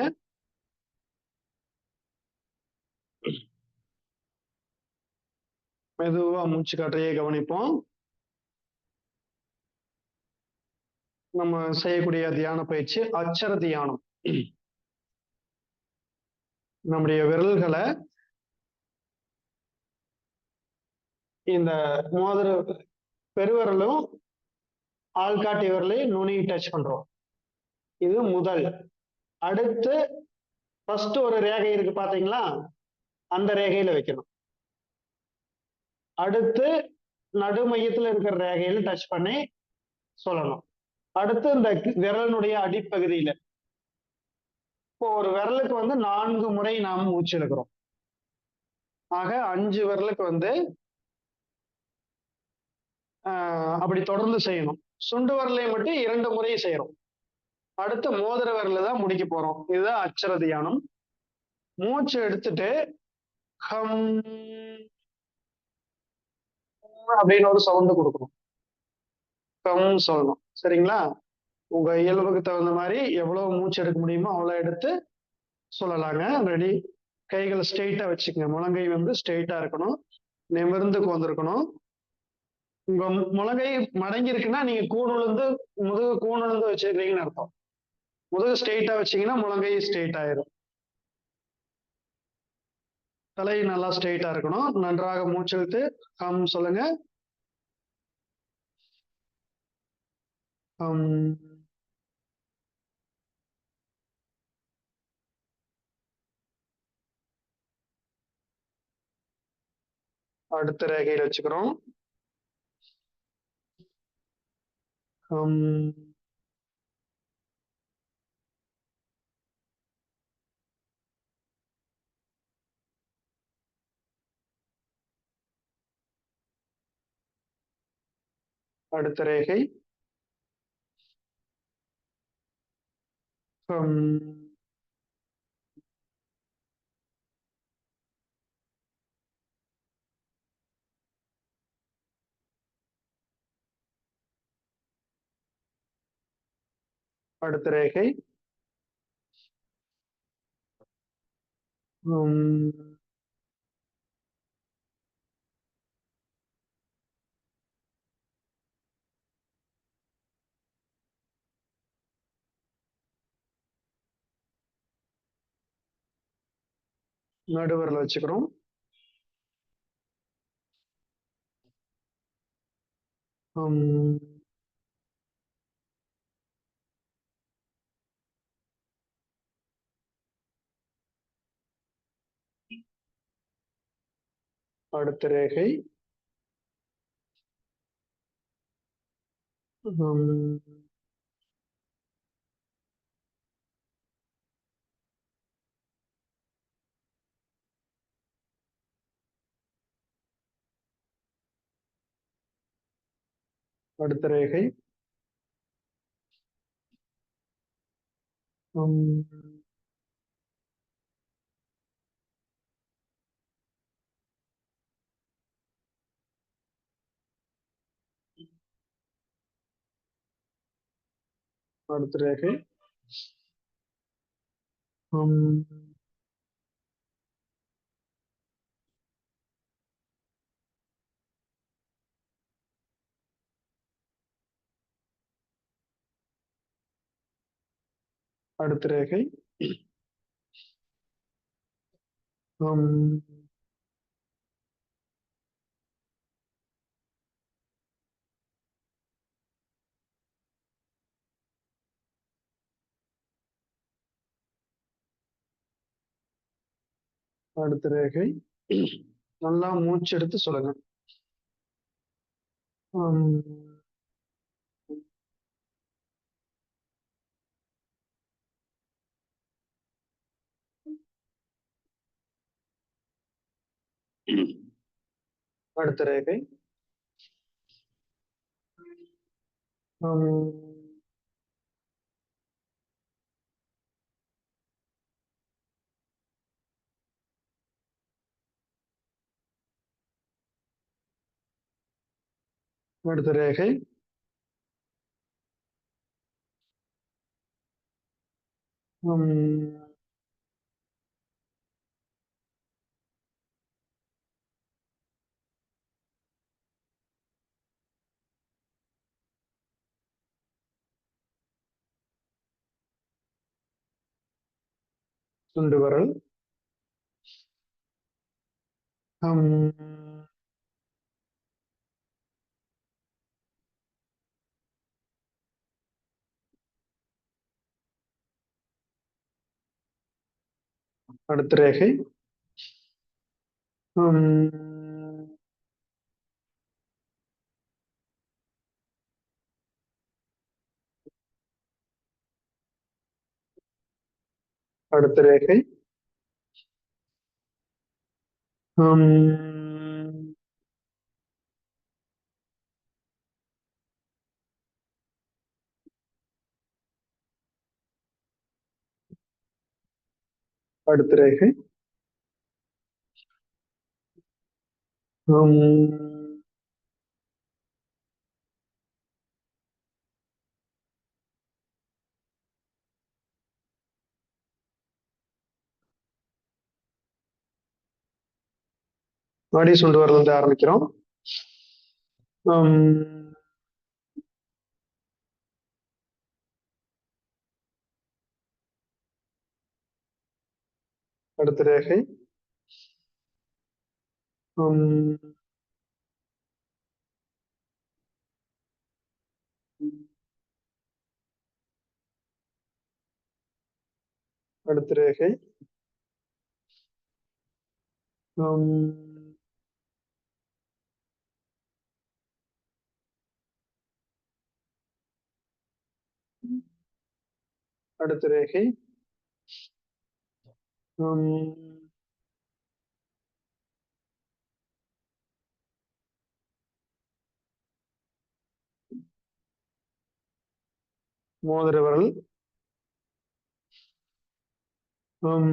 மெதுவா மூச்சு காற்றையே கவனிப்போம். நம்ம செய்யக்கூடிய தியான பயிற்சி அட்சர தியானம். நம்முடைய விரல்களை இந்த மோதிர பெருவிரலும் ஆள்காட்டி விரலையும் நுனி டச் பண்றோம். இது முதல். அடுத்து ஃபர்ஸ்ட் ஒரு ரேகை இருக்கு பாத்தீங்களா, அந்த ரேகையில வைக்கணும். அடுத்து நடு மையத்துல இருக்கிற ரேகையில டச் பண்ணி சொல்லணும். அடுத்து இந்த விரலினுடைய அடிப்பகுதியில இப்போ ஒரு விரலுக்கு வந்து 4 முறை நாம் மூச்சு எடுக்கிறோம். ஆக 5 விரலுக்கு வந்து அப்படி தொடர்ந்து செய்யணும். சுண்டு விரலை மட்டும் 2 முறை செய்யறோம். அடுத்து மோதிர விரல தான் முடிக்க போறோம். இதுதான் அட்சர தியானம். மூச்சு எடுத்துட்டு ஹம் அப்படின்னு ஒரு சவுண்ட் கொடுக்கணும். கம் சொல்லணும். சரிங்களா? உங்க இயல்புக்கு தகுந்த மாதிரி எவ்வளவு மூச்சு எடுக்க முடியுமோ அவ்வளவு எடுத்து சொல்லலாங்க. ரெடி. கைகளை ஸ்ட்ரெயிட்டா வச்சுக்கோங்க. முழங்கை வந்து ஸ்ட்ரெயிட்டா இருக்கணும். நிமிர்ந்து கொண்டிருக்கணும். உங்க முழங்கை மடங்கி இருக்குன்னா நீங்க முதுகு கூணுழுந்து வச்சிருக்கீங்கன்னு அர்த்தம். முதுகு ஸ்ட்ரெயிட்டா வச்சீங்கன்னா முழங்கை ஸ்ட்ரெயிட் ஆயிரும். தலை நல்லா ஸ்ட்ரெயிட்டா இருக்கணும். நன்றாக மூச்செழுத்து கம் சொல்லுங்க. அடுத்த ரேகையில் வச்சுக்கிறோம். அடுத்த ரேகை அடுத்த ரேகை நடுவரில் வச்சுக்கிறோம். அடுத்த ரேகை ஹம், அடுத்த ரேகை ஹம், அடுத்த ரேகை ஹம், அடுத்த ரேகை ஹம், அடுத்த ரேகை நல்லா மூச்சு எடுத்து சொல்லுங்க. ஹம், அடுத்த ரேகை ஹம், அடுத்த ரேகை ஹம், சுண்டு விரல் ஹம், அடுத்த ரேகை ஹம், அடுத்த ரேகை ஹம், அடுத்த ரேகை ஹம், மறுபடியும் சுண்டு விரல் இருந்து ஆரம்பிக்கிறோம். ஹம், அடுத்த ரேகை ஹம், அடுத்த ரேகை ஹம், அடுத்த ரேகை ஹம், மோதிர விரல் ஹம்,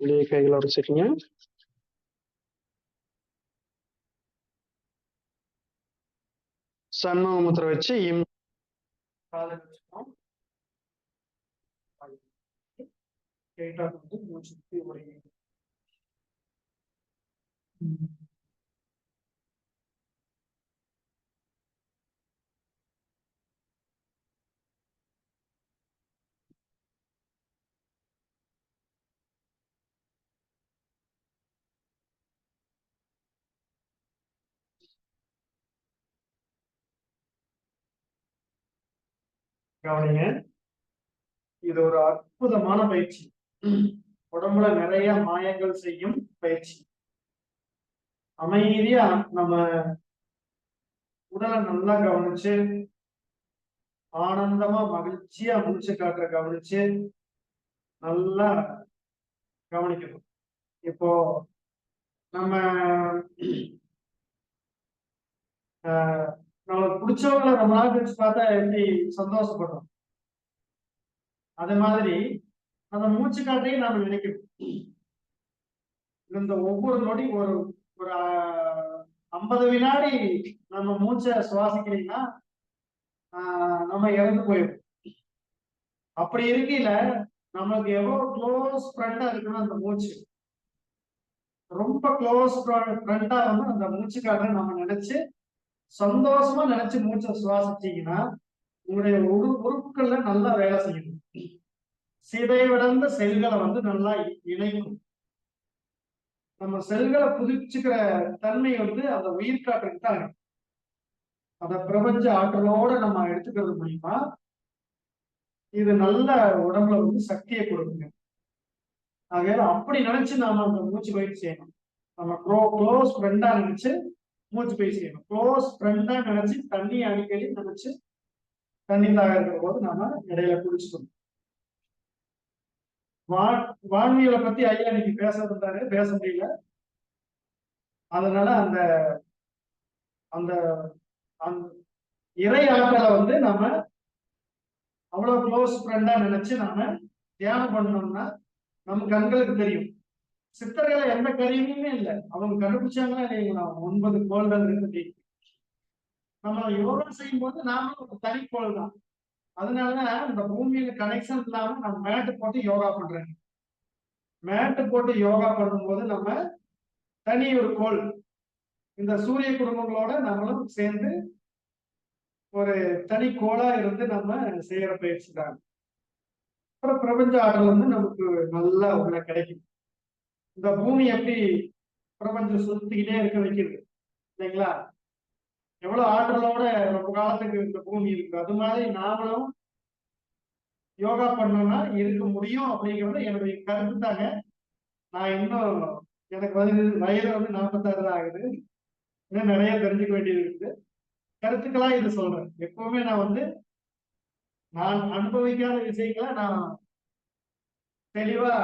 வெளியே கைகளை உடச்சிக்கங்க. சன்முக முத்திரை வச்சு காதுல வச்சுக்கணும். லைட்டா வந்து மூச்சு சுத்தி விடுங்க. கவனிங்க. இது ஒரு அற்புதமான பயிற்சி. உடம்புல நிறைய மாயங்கள் செய்யும் பயிற்சி. அமைதியா நம்ம உடலை நல்லா கவனிச்சு, ஆனந்தமா மகிழ்ச்சியா மூச்சு காற்ற கவனிச்சு நல்லா கவனிக்கணும். இப்போ நம்ம நம்மளுக்கு பிடிச்சவங்களை ரொம்ப நாள் கழிச்சு பார்த்தா எப்படி சந்தோஷப்படுறோம், அது மாதிரி அந்த மூச்சு காற்றையும் நாம நினைக்கணும். இந்த ஒவ்வொரு நொடி ஒரு ஒரு 50 வினாடி நம்ம மூச்சை சுவாசிக்கிறீங்கன்னா நம்ம இறந்து போயிடும். அப்படி இருக்கையில நம்மளுக்கு எவ்வளவு க்ளோஸ் ஃப்ரெண்டா இருக்குன்னா அந்த மூச்சு, ரொம்ப க்ளோஸ் ஃப்ரெண்டா வந்து அந்த மூச்சு காற்றை நம்ம நினைச்சு சந்தோஷமா நினைச்சு மூச்சை சுவாசிச்சீங்கன்னா உங்களுடைய உறுப்புகள்ல நல்லா வேலை செய்யணும். சிதைவடைந்த செல்களை வந்து நல்லா இணைக்கும். நம்ம செல்களை புதுப்பிச்சுக்கிற தன்மை வந்து அந்த உயிர் காற்றுக்கு தான் இருக்கு. அந்த பிரபஞ்ச ஆற்றலோட நம்ம எடுத்துக்கிறது மூலியமா இது நல்ல உடம்புல வந்து சக்தியை கொடுக்குங்க. ஆகையால அப்படி நினைச்சு நாம அந்த மூச்சு பயிற்சி செய்யணும். நம்ம க்ளோஸ் ஃப்ரெண்டா நினைச்சு மூச்சு பயிற்சி செய்யணும். க்ளோஸ் ஃப்ரெண்டா நினைச்சு தண்ணி அடிக்கடி நினைச்சு தண்ணி தாக இருக்கிற போது நாம இடையில குடிச்சுக்கணும். வான்வியலை பத்தி ஐயா இன்னைக்கு பேச முடியல. அதனால அந்த அந்த அந்த இறை ஆற்றலை வந்து நாம அவ்வளவு க்ளோஸ் ஃப்ரெண்டா நினைச்சு நாம தியானம் பண்ணோம்னா நம்ம கண்களுக்கு தெரியும். சித்தர்களை எந்த கருவியுமே இல்லை, அவங்க கண்டுபிடிச்சாங்களா இல்லைங்களா 9 கோள்கள் இருக்கு. நம்ம யோகா செய்யும் போது நாமளும் ஒரு தனி கோள் தான். அதனாலதான் இந்த பூமியில கனெக்ஷன் இல்லாம நம்ம மேட்டு போட்டு யோகா பண்றேன். மேட்டு போட்டு யோகா பண்ணும்போது நம்ம தனி ஒரு கோள், இந்த சூரிய குடும்பங்களோட நம்மளும் சேர்ந்து ஒரு தனி கோளா இருந்து நம்ம செய்யற பயிற்சி தான். அப்புறம் பிரபஞ்ச ஆற்றல் வந்து நமக்கு நல்லா உள்ள கிடைக்கும். இந்த பூமி எப்படி பிரபஞ்சம் சுத்திக்கிட்டே இருக்க வைக்கிறது இல்லைங்களா? எவ்வளவு ஆற்றலோட ரொம்ப காலத்துக்கு இந்த பூமி இருக்கு. அது மாதிரி நாமளும் யோகா பண்ணோம்னா இருக்க முடியும் அப்படிங்கிறது என்னுடைய கருத்து தாங்க. நான் இன்னும் எனக்கு வயது வந்து 46 தான் ஆகுது. இன்னும் நிறைய தெரிஞ்சுக்க வேண்டியது இருக்குது. கருத்துக்களா இது சொல்றேன். எப்பவுமே நான் வந்து நான் அனுபவிக்காத விஷயங்களை நான் தெளிவா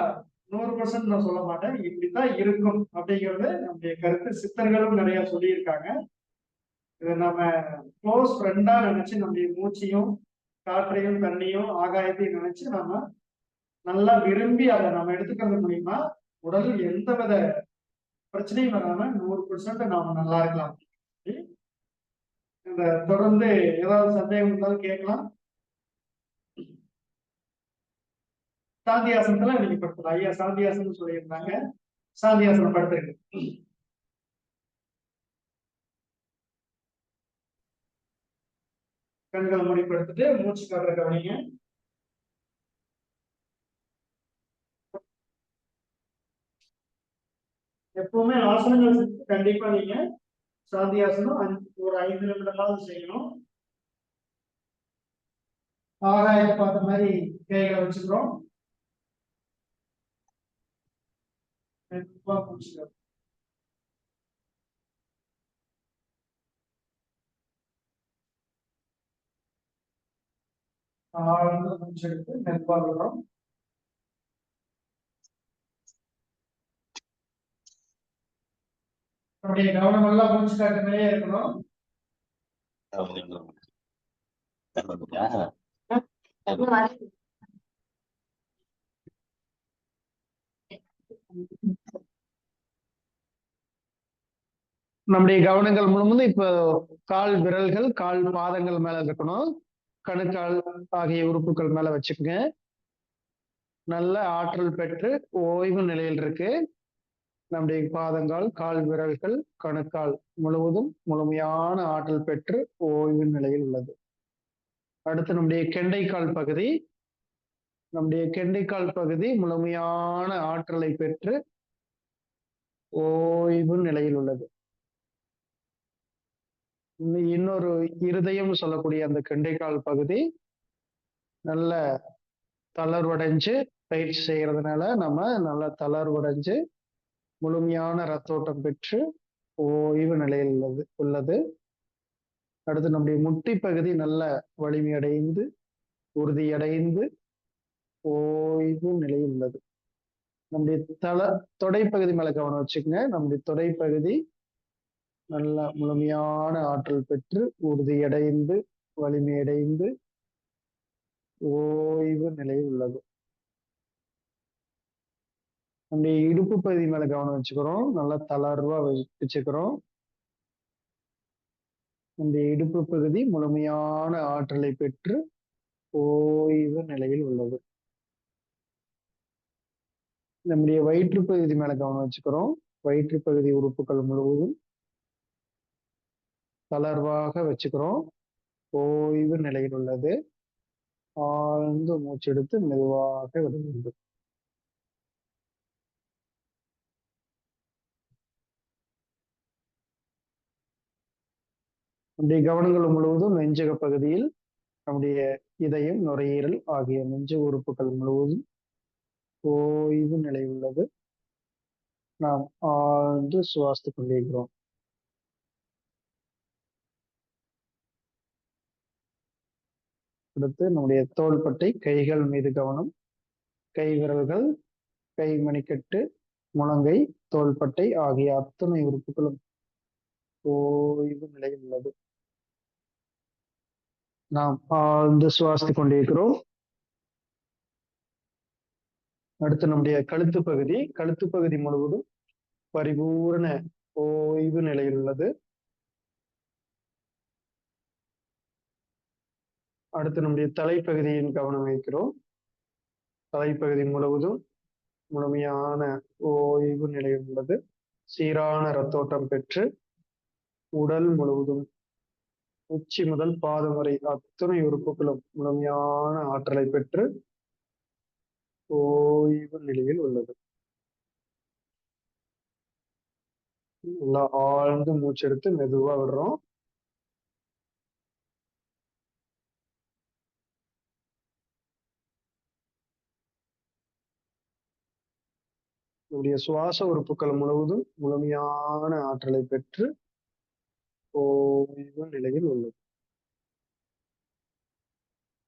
100% நான் சொல்ல மாட்டேன். இப்படித்தான் இருக்கும் அப்படிங்கிறது நம்முடைய கருத்து. சித்தர்களும் நிறைய சொல்லியிருக்காங்க. இதை நம்ம க்ளோஸ் ஃப்ரெண்டா நினைச்சு நம்முடைய மூச்சையும் காற்றையும் தண்ணியும் ஆகாயத்தையும் நினைச்சு நம்ம நல்லா விரும்பி அதை நம்ம எடுத்துக்கிறது மூலியமா உடல் எந்த வித பிரச்சனையும் வராம 100% நாம நல்லா இருக்கலாம். இந்த தொடர்ந்து ஏதாவது சந்தேகம் இருந்தாலும் கேட்கலாம். சாந்தியாசனத்துல நீங்க படுத்தலாம். ஐயா சாந்தியாசனம் சொல்லியிருந்தாங்க, சாந்தியாசனம் படுத்துருக்கு. கண்களை மூடி படுத்துட்டு மூச்சு காட்டுற கவனிங்க. எப்பவுமே ஆசனங்கள் கண்டிப்பா நீங்க சாந்தியாசனம் ஒரு 5 நிமிடமாவது செய்யணும். ஆகாயத்தை பார்த்த மாதிரி கைகளை வச்சுக்கிறோம். ஆழ்ந்த மூச்செடுத்து மெதுவா விடுறோம். நம்முடைய கவனம் எல்லாம் மூச்சு காட்டுறதுலயே இருக்கணும். நம்முடைய கவனங்கள் முழுவதும் இப்போ கால் விரல்கள் கால் பாதங்கள் மேல இருக்கணும். கணுக்கால் ஆகிய உறுப்புகள் மேல வச்சுக்கோங்க. நல்ல ஆற்றல் பெற்று ஓய்வு நிலையில் இருக்கு. நம்முடைய பாதங்கள் கால் விரல்கள் கணுக்கால் முழுவதும் முழுமையான ஆற்றல் பெற்று ஓய்வு நிலையில் உள்ளது. அடுத்து நம்முடைய கெண்டைக்கால் பகுதி, நம்முடைய கெண்டைக்கால் பகுதி முழுமையான ஆற்றலை பெற்று ஓய்வு நிலையில் உள்ளது. இன்னொரு இருதயம் சொல்லக்கூடிய அந்த கெண்டைக்கால் பகுதி நல்ல தளர்வடைஞ்சு பயிற்சி செய்யறதுனால நம்ம நல்ல தளர்வடைஞ்சு முழுமையான ரத்தோட்டம் பெற்று ஓய்வு நிலையில் உள்ளது. அடுத்து நம்முடைய முட்டி பகுதி நல்ல வலிமையடைந்து உறுதியடைந்து ஓய்வு நிலையில் உள்ளது. நம்முடைய தொடைப்பகுதி மேல கவனம் வச்சுக்கோங்க. நம்முடைய தொடைப்பகுதி நல்ல முழுமையான ஆற்றல் பெற்று உறுதியடைந்து வலிமையடைந்து ஓய்வு நிலையில் உள்ளது. நம்முடைய இடுப்பு பகுதி மேல கவனம் வச்சுக்கிறோம். நல்லா தளர்வா வச்சுக்கிறோம். நம்முடைய இடுப்பு பகுதி முழுமையான ஆற்றலை பெற்று ஓய்வு நிலையில் உள்ளது. நம்முடைய வயிற்று பகுதி மேல கவனம் வச்சுக்கிறோம். வயிற்று பகுதி உறுப்புகள் முழுவதும் தளர்வாக வச்சுக்கிறோம். ஓய்வு நிலையில் உள்ளது. ஆழ்ந்து மூச்செடுத்து மெதுவாக விட வேண்டும். நம்முடைய கவனங்கள் முழுவதும் நெஞ்சக பகுதியில் நம்முடைய இதயம், நுரையீரல் ஆகிய நெஞ்சு உறுப்புகள் முழுவதும் ஓய்வு நிலை உள்ளது. நாம் ஆழ்ந்து சுவாசித்துக் கொண்டிருக்கிறோம். அடுத்து நம்முடைய தோள்பட்டை, கைகள் மீது கவனம். கை விரல்கள், கை மணிக்கட்டு, முழங்கை, தோள்பட்டை ஆகிய அத்தனை உறுப்புகளும் ஓய்வு நிலையில் உள்ளது. நாம் ஆழ்ந்து சுவாசித்துக் கொண்டிருக்கிறோம். அடுத்து நம்முடைய கழுத்து பகுதி முழுவதும் பரிபூரண ஓய்வு நிலையில் உள்ளது. அடுத்து நம்முடைய தலைப்பகுதியின் கவனம் வைக்கிறோம். தலைப்பகுதி முழுவதும் முழுமையான ஓய்வு நிலையில் உள்ளது. சீரான ரத்தோட்டம் பெற்று உடல் முழுவதும் உச்சி முதல் பாதம் வரை அத்தனை உறுப்புகளும் முழுமையான ஆற்றலை பெற்று ஓய்வு நிலையில் உள்ளது. நல்லா ஆழ்ந்து மூச்செடுத்து மெதுவா விடுறோம். நம்முடைய சுவாச உறுப்புகள் முழுவதும் முழுமையான ஆற்றலை பெற்று ஓய்வு நிலையில் உள்ளது.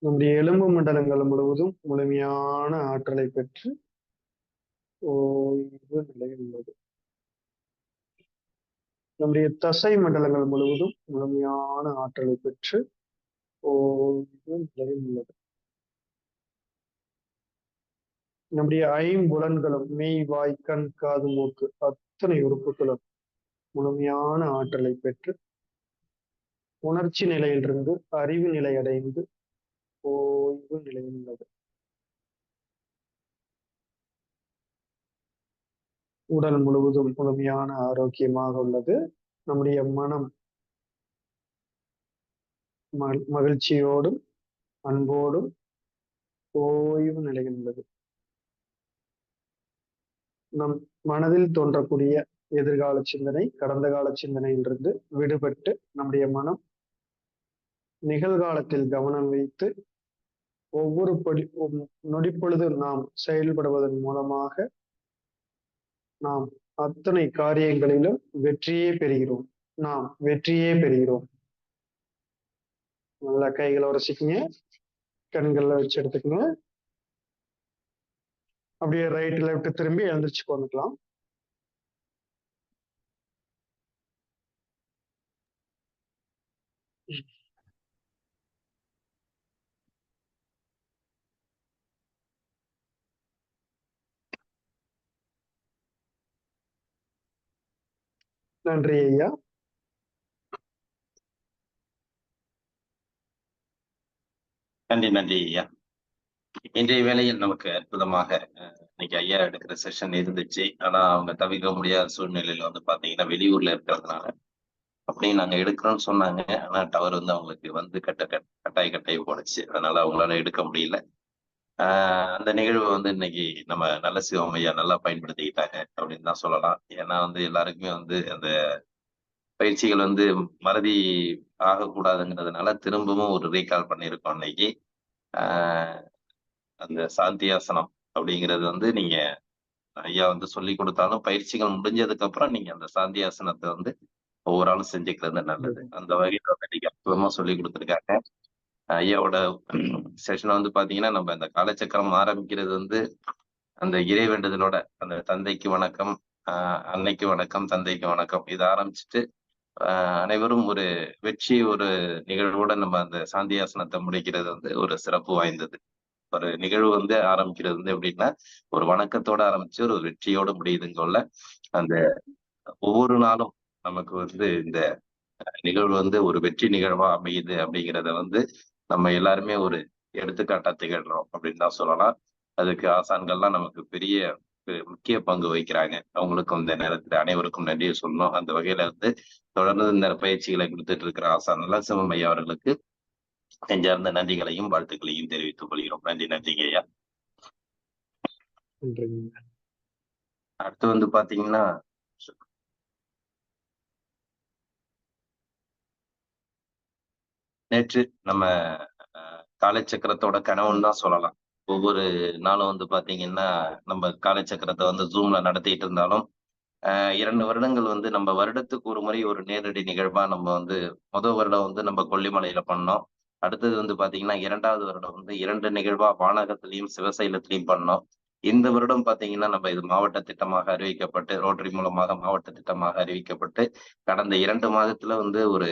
நம்முடைய எலும்பு மண்டலங்கள் முழுவதும் முழுமையான ஆற்றலை பெற்று ஓய்வு நிலையில் உள்ளது. நம்முடைய தசை மண்டலங்கள் முழுவதும் முழுமையான ஆற்றலை பெற்று ஓய்வு நிலையில் உள்ளது. நம்முடைய ஐம்புலன்களும் மெய், வாய், கண், காது, மூக்கு அத்தனை உறுப்புகளும் முழுமையான ஆற்றலை பெற்று உணர்ச்சி நிலையிலிருந்து அறிவு நிலை அடைந்து ஓய்வு நிலையில் உள்ளது. உடல் முழுவதும் முழுமையான ஆரோக்கியமாக உள்ளது. நம்முடைய மனம் மகிழ்ச்சியோடும் அன்போடும் ஓய்வு நிலையில் உள்ளது. நம் மனதில் தோன்றக்கூடிய எதிர்கால சிந்தனை, கடந்த கால சிந்தனையிலிருந்து விடுபட்டு நம்முடைய மனம் நிகழ்காலத்தில் கவனம் வைத்து ஒவ்வொரு நொடிப்பொழுதும் நாம் செயல்படுவதன் மூலமாக நாம் அத்தனை காரியங்களிலும் வெற்றியே பெறுகிறோம். நாம் வெற்றியே பெறுகிறோம். நல்லா கைகளை உரசிக்குங்க. கண்கள்ல வச்சு எடுத்துக்கங்க. அப்படியே ரைட் லெஃப்ட் திரும்பி எழுந்திரிச்சு கொண்டுக்கலாம். நன்றி ஐயா. நன்றி ஐயா. இன்றைய வேளையில் நமக்கு அற்புதமாக இன்னைக்கு ஐயா எடுக்கிற செஷன் இருந்துச்சு. ஆனா அவங்க தவிர்க்க முடியாத சூழ்நிலையில வந்து பாத்தீங்கன்னா வெளியூர்ல இருக்கிறதுனால அப்படியே நாங்க எடுக்கிறோம்னு சொன்னாங்க. ஆனா டவர் வந்து அவங்களுக்கு வந்து கட்டாய் போடுச்சு. அதனால அவங்களால எடுக்க முடியல. அந்த நிகழ்வு வந்து இன்னைக்கு நம்ம நல்ல சிவம் ஐயா நல்லா பயன்படுத்திக்கிட்டாங்க அப்படின்னு தான் சொல்லலாம். ஏன்னா வந்து எல்லாருக்குமே வந்து அந்த பயிற்சிகள் வந்து மறதி ஆகக்கூடாதுங்கிறதுனால திரும்பவும் ஒரு ரீகால் பண்ணியிருக்கோம் இன்னைக்கு. அந்த சாந்தியாசனம் அப்படிங்கிறது வந்து நீங்க ஐயா வந்து சொல்லி கொடுத்தாலும் பயிற்சிகள் முடிஞ்சதுக்கு அப்புறம் நீங்க அந்த சாந்தியாசனத்தை வந்து ஒவ்வொரு ஆளும் செஞ்சுக்கிறது நல்லது. அந்த வகையில வந்து நீங்க அற்புதமா சொல்லி கொடுத்துருக்காங்க. ஐயாவோட செஷனை வந்து பாத்தீங்கன்னா நம்ம அந்த காலச்சக்கரம் ஆரம்பிக்கிறது வந்து அந்த இறை வேண்டுதலோட அந்த தந்தைக்கு வணக்கம், அன்னைக்கு வணக்கம், தந்தைக்கு வணக்கம் இதை ஆரம்பிச்சுட்டு அனைவரும் ஒரு வெற்றி ஒரு நிகழ்வோட நம்ம அந்த சாந்தியாசனத்தை முடிக்கிறது வந்து ஒரு சிறப்பு வாய்ந்தது. ஒரு நிகழ்வு வந்து ஆரம்பிக்கிறது வந்து எப்படின்னா ஒரு வணக்கத்தோட ஆரம்பிச்சு ஒரு வெற்றியோட முடியுதுங்கொள்ள அந்த ஒவ்வொரு நாளும் நமக்கு வந்து இந்த நிகழ்வு வந்து ஒரு வெற்றி நிகழ்வா அமையுது அப்படிங்கிறத வந்து நம்ம எல்லாருமே ஒரு எடுத்துக்காட்டா திகழ்றோம் அப்படின்னு தான் சொல்லலாம். அதுக்கு ஆசான்கள்லாம் நமக்கு பெரிய முக்கிய பங்கு வகிக்கிறாங்க. அவங்களுக்கும் இந்த நேரத்துல அனைவருக்கும் நன்றியை சொல்லணும். அந்த வகையில வந்து தொடர்ந்து இந்த பயிற்சிகளை கொடுத்துட்டு இருக்கிற ஆசான் நலசிவம் ஐயா அவர்களுக்கு நெஞ்சார்ந்த நன்றிகளையும் வாழ்த்துக்களையும் தெரிவித்துக் கொள்கிறோம். நன்றிங்க ஐயா. அடுத்து வந்து பாத்தீங்கன்னா நேற்று நம்ம காலச்சக்கரத்தோட கனவுன்னு தான் சொல்லலாம். ஒவ்வொரு நாளும் வந்து பாத்தீங்கன்னா நம்ம காலச்சக்கரத்தை வந்து ஜூம்ல நடத்திட்டு இருந்தாலும் 2 வருடங்கள் வந்து நம்ம வருடத்துக்கு ஒரு முறை ஒரு நேரடி நிகழ்வா நம்ம வந்து முதல் வருடம் வந்து நம்ம கொல்லிமலையில பண்ணோம். அடுத்தது வந்து பாத்தீங்கன்னா 2வது வருடம் வந்து 2 நிகழ்வா வானகத்திலையும் சிவசைலத்திலையும் பண்ணோம். இந்த வருடம் பாத்தீங்கன்னா நம்ம இது மாவட்ட திட்டமாக அறிவிக்கப்பட்டு ரோட்டரி மூலமாக மாவட்ட திட்டமாக அறிவிக்கப்பட்டு கடந்த 2 மாதத்துல வந்து ஒரு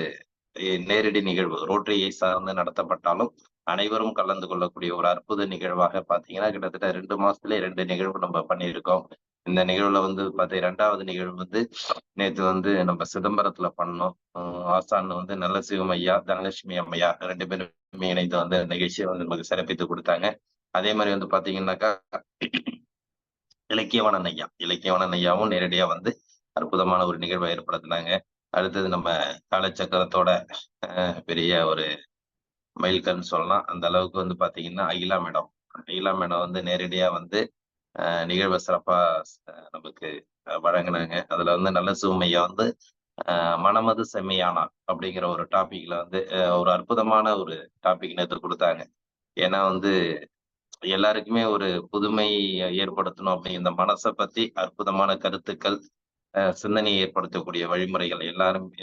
நேரடி நிகழ்வு ரோட்டரியை சார்ந்து நடத்தப்பட்டாலும் அனைவரும் கலந்து கொள்ளக்கூடிய ஒரு அற்புத நிகழ்வாக பாத்தீங்கன்னா கிட்டத்தட்ட 2 மாசத்துல 2 நிகழ்வு நம்ம பண்ணியிருக்கோம். இந்த நிகழ்வுல வந்து பாத்தீங்கன்னா 2வது நிகழ்வு வந்து நேற்று வந்து நம்ம சிதம்பரத்துல பண்ணோம். ஆசான் வந்து நல்ல சிவம் ஐயா, தனலட்சுமி அம்மையா 2 பேருமே இணைந்து வந்து நிகழ்ச்சியை வந்து நமக்கு சிறப்பித்து கொடுத்தாங்க. அதே மாதிரி வந்து பாத்தீங்கன்னாக்கா இலக்கியவாணன் ஐயாவும் நேரடியா வந்து அற்புதமான ஒரு நிகழ்வை ஏற்படுத்தினாங்க. அடுத்தது நம்ம காலச்சக்கரத்தோட பெரிய ஒரு மைல்கல்னு சொல்லலாம். அந்த அளவுக்கு வந்து பாத்தீங்கன்னா அகிலா மேடம் வந்து நேரடியா வந்து நிகழ்வை சிறப்பா நமக்கு வழங்கினாங்க. அதுல வந்து நல்ல சிவமையா வந்து மனமது செம்மையானா அப்படிங்கிற ஒரு டாபிக்ல வந்து ஒரு அற்புதமான ஒரு டாபிக் நேற்று கொடுத்தாங்க. ஏன்னா வந்து எல்லாருக்குமே ஒரு புதுமை ஏற்படுத்தணும் அப்படிங்கிற இந்த மனசை பத்தி அற்புதமான கருத்துக்கள் சிந்தனையை ஏற்படுத்தக்கூடிய வழிமுறைகள்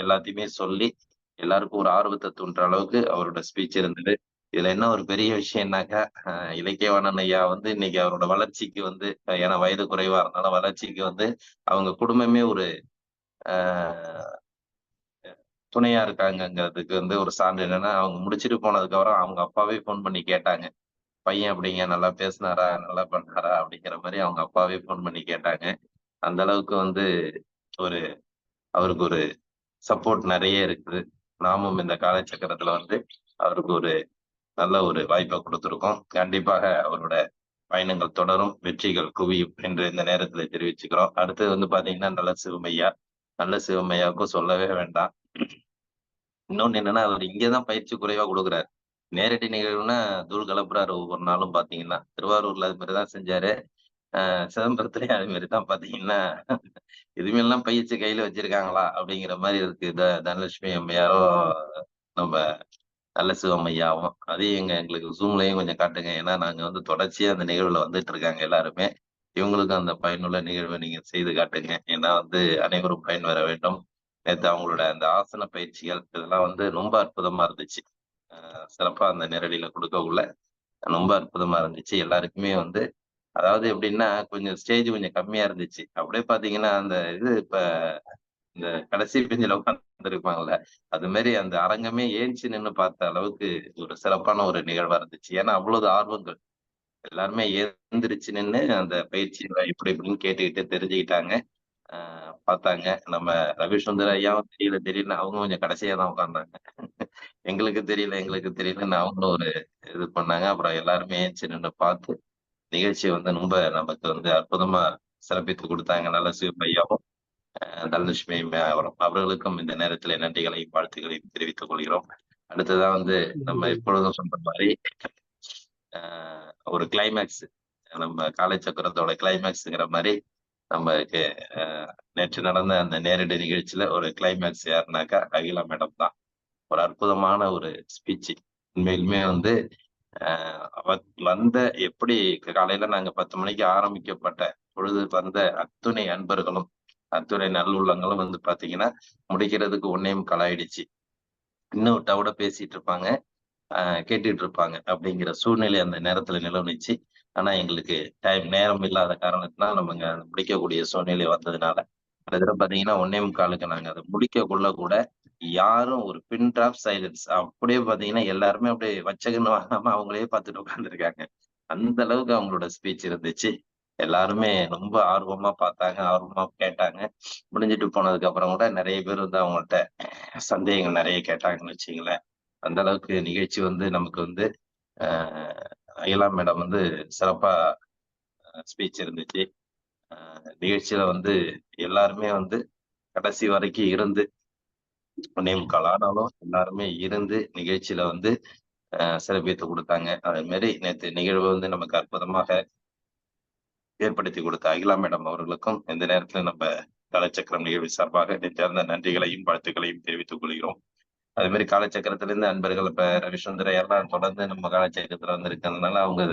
எல்லாத்தையுமே சொல்லி எல்லாருக்கும் ஒரு ஆர்வத்தை தூண்டுற அளவுக்கு அவரோட ஸ்பீச் இருந்தது. இதுல என்ன ஒரு பெரிய விஷயம்னாக்கா இலக்கியவாணன் ஐயா வந்து இன்னைக்கு அவரோட வளர்ச்சிக்கு வந்து ஏன்னா வயது குறைவா இருந்தாலும் வளர்ச்சிக்கு வந்து அவங்க குடும்பமே ஒரு துணையா இருக்காங்கிறதுக்கு வந்து ஒரு சான்று என்னன்னா அவங்க முடிச்சுட்டு போனதுக்கு அப்புறம் அவங்க அப்பாவே போன் பண்ணி கேட்டாங்க, பையன் அப்படிங்க நல்லா பேசினாரா நல்லா பண்ணாரா அப்படிங்கிற மாதிரி அவங்க அப்பாவே போன் பண்ணி கேட்டாங்க. அந்த அளவுக்கு வந்து ஒரு அவருக்கு ஒரு சப்போர்ட் நிறைய இருக்குது. நாமும் இந்த காலச்சக்கரத்துல வந்து அவருக்கு ஒரு நல்ல ஒரு வாய்ப்பை கொடுத்துருக்கோம். கண்டிப்பாக அவரோட பயணங்கள் தொடரும், வெற்றிகள் குவியும் என்று இந்த நேரத்துல தெரிவிச்சுக்கிறோம். அடுத்தது வந்து பாத்தீங்கன்னா நல்ல சிவமையாவுக்கும் சொல்லவே வேண்டாம். இன்னொன்னு என்னன்னா அவர் இங்கதான் பயிற்சி குறைவா கொடுக்குறாரு. நேரடி நிகழ்வுனா தூள் கலப்புறாரு ஒவ்வொரு நாளும் பாத்தீங்கன்னா. திருவாரூர்ல அது மாதிரிதான் செஞ்சாரு. சிதம்பரத்துலயும் அது மாதிரிதான் பாத்தீங்கன்னா இதுமாரிலாம் பயிற்சி கையில வச்சிருக்காங்களா அப்படிங்கிற மாதிரி இருக்கு. தனலட்சுமி அம்மையாரும் நம்ம நல்ல சிவம் ஐயாவும் அதையும் எங்களுக்கு ஜூம்லயும் கொஞ்சம் காட்டுங்க. ஏன்னா நாங்க வந்து தொடர்ச்சியா அந்த நிகழ்வுல வந்துட்டு இருக்காங்க எல்லாருமே. இவங்களுக்கும் அந்த பயனுள்ள நிகழ்வை நீங்க செய்து காட்டுங்க. ஏன்னா வந்து அனைவரும் பயன்பெற வேண்டும். நேற்று அவங்களோட அந்த ஆசன பயிற்சிகள் இதெல்லாம் வந்து ரொம்ப அற்புதமா இருந்துச்சு. சிறப்பா அந்த நேரடியில கொடுக்கக்குள்ள ரொம்ப அற்புதமா இருந்துச்சு. எல்லாருக்குமே வந்து அதாவது எப்படின்னா கொஞ்சம் ஸ்டேஜ் கொஞ்சம் கம்மியா இருந்துச்சு. அப்படியே பாத்தீங்கன்னா அந்த இது இப்ப இந்த கடைசி பெஞ்சில உட்கார்ந்துருப்பாங்கல்ல அது மாதிரி அந்த அரங்கமே ஏஞ்சி நின்னு பார்த்த அளவுக்கு ஒரு சிறப்பான ஒரு நிகழ்வா இருந்துச்சு. ஏன்னா அவ்வளவு ஆர்வங்கள் எல்லாருமே எழுந்திருச்சு நின்று அந்த பயிற்சிகளை இப்படி இப்படின்னு கேட்டுக்கிட்டு தெரிஞ்சுக்கிட்டாங்க. பார்த்தாங்க. நம்ம ரவிசுந்தர் ஐயாவும் தெரியல அவங்க கொஞ்சம் கடைசியா தான் உட்கார்ந்தாங்க. எங்களுக்கு தெரியலன்னு அவங்களும் ஒரு இது பண்ணாங்க. அப்புறம் எல்லாருமே ஏஞ்சி நின்று பார்த்து நிகழ்ச்சி வந்து ரொம்ப நமக்கு வந்து அற்புதமா சிறப்பித்து கொடுத்தாங்க. நல்ல சிவப்பையாவும் தனலட்சுமி அவர்களுக்கும் இந்த நேரத்துல நன்றிகளையும் வாழ்த்துக்களையும் தெரிவித்துக் கொள்கிறோம். அடுத்ததான் வந்து நம்ம எப்பொழுதும் சொன்ன மாதிரி ஒரு கிளைமேக்ஸ் நம்ம காலச்சக்கரத்தோட கிளைமேக்ஸ்ங்கிற மாதிரி நமக்கு நேற்று நடந்த அந்த நேரடி நிகழ்ச்சியில ஒரு கிளைமேக்ஸ் யாருனாக்கா அகிலா மேடம் தான். ஒரு அற்புதமான ஒரு ஸ்பீச். உண்மையிலுமே வந்து வந்த எப்படி காலையில நாங்க 10 மணிக்கு ஆரம்பிக்கப்பட்ட பொழுது வந்த அத்துணை அன்பர்களும் அத்துணை நல்லுள்ளங்களும் வந்து பாத்தீங்கன்னா முடிக்கிறதுக்கு 1:45 ஆயிடுச்சு. இன்னும் விட்டா கூட பேசிட்டு இருப்பாங்க, கேட்டுட்டு இருப்பாங்க அப்படிங்கிற சூழ்நிலை அந்த நேரத்துல நிலவுனுச்சு. ஆனா எங்களுக்கு நேரம் இல்லாத காரணத்தினால நம்ம முடிக்கக்கூடிய சூழ்நிலை வந்ததுனால கிட்டத்தட்ட பாத்தீங்கன்னா 1:45க்கு நாங்க அதை முடிக்கக்குள்ள கூட யாரும் ஒரு பின் டிராப் சைலன்ஸ் அப்படியே பாத்தீங்கன்னா எல்லாருமே அப்படியே வச்சகன்னு வாங்காம அவங்களே பார்த்துட்டு உட்கார்ந்துருக்காங்க. அந்த அளவுக்கு அவங்களோட ஸ்பீச் இருந்துச்சு. எல்லாருமே ரொம்ப ஆர்வமா பார்த்தாங்க, ஆர்வமா கேட்டாங்க. முடிஞ்சிட்டு போனதுக்கு அப்புறம் கூட நிறைய பேர் வந்து அவங்கள்ட்ட சந்தேகங்கள் நிறைய கேட்டாங்கன்னு வச்சுங்களேன். அந்த அளவுக்கு நிகழ்ச்சி வந்து நமக்கு வந்து அகிலா மேடம் வந்து சிறப்பா ஸ்பீச் இருந்துச்சு. நிகழ்ச்சியில வந்து எல்லாருமே வந்து கடைசி வரைக்கும் இருந்து 1:45 ஆனாலும் எல்லாருமே இருந்து நிகழ்ச்சியில வந்து சிறப்பித்து கொடுத்தாங்க. அதே மாதிரி நேற்று நிகழ்வு வந்து நமக்கு அற்புதமாக ஏற்படுத்தி கொடுத்த அகிலா மேடம் அவர்களுக்கும் இந்த நேரத்துல நம்ம காலச்சக்கரம் நிகழ்வு சார்பாக நெஞ்சார்ந்த நன்றிகளையும் வாழ்த்துக்களையும் தெரிவித்துக் கொள்கிறோம். அதே மாதிரி காலச்சக்கரத்திலிருந்து அன்பர்கள் இப்ப ரவிச்சந்திர எல்லாம் தொடர்ந்து நம்ம காலச்சக்கரத்துல வந்து இருக்கிறதுனால அவங்க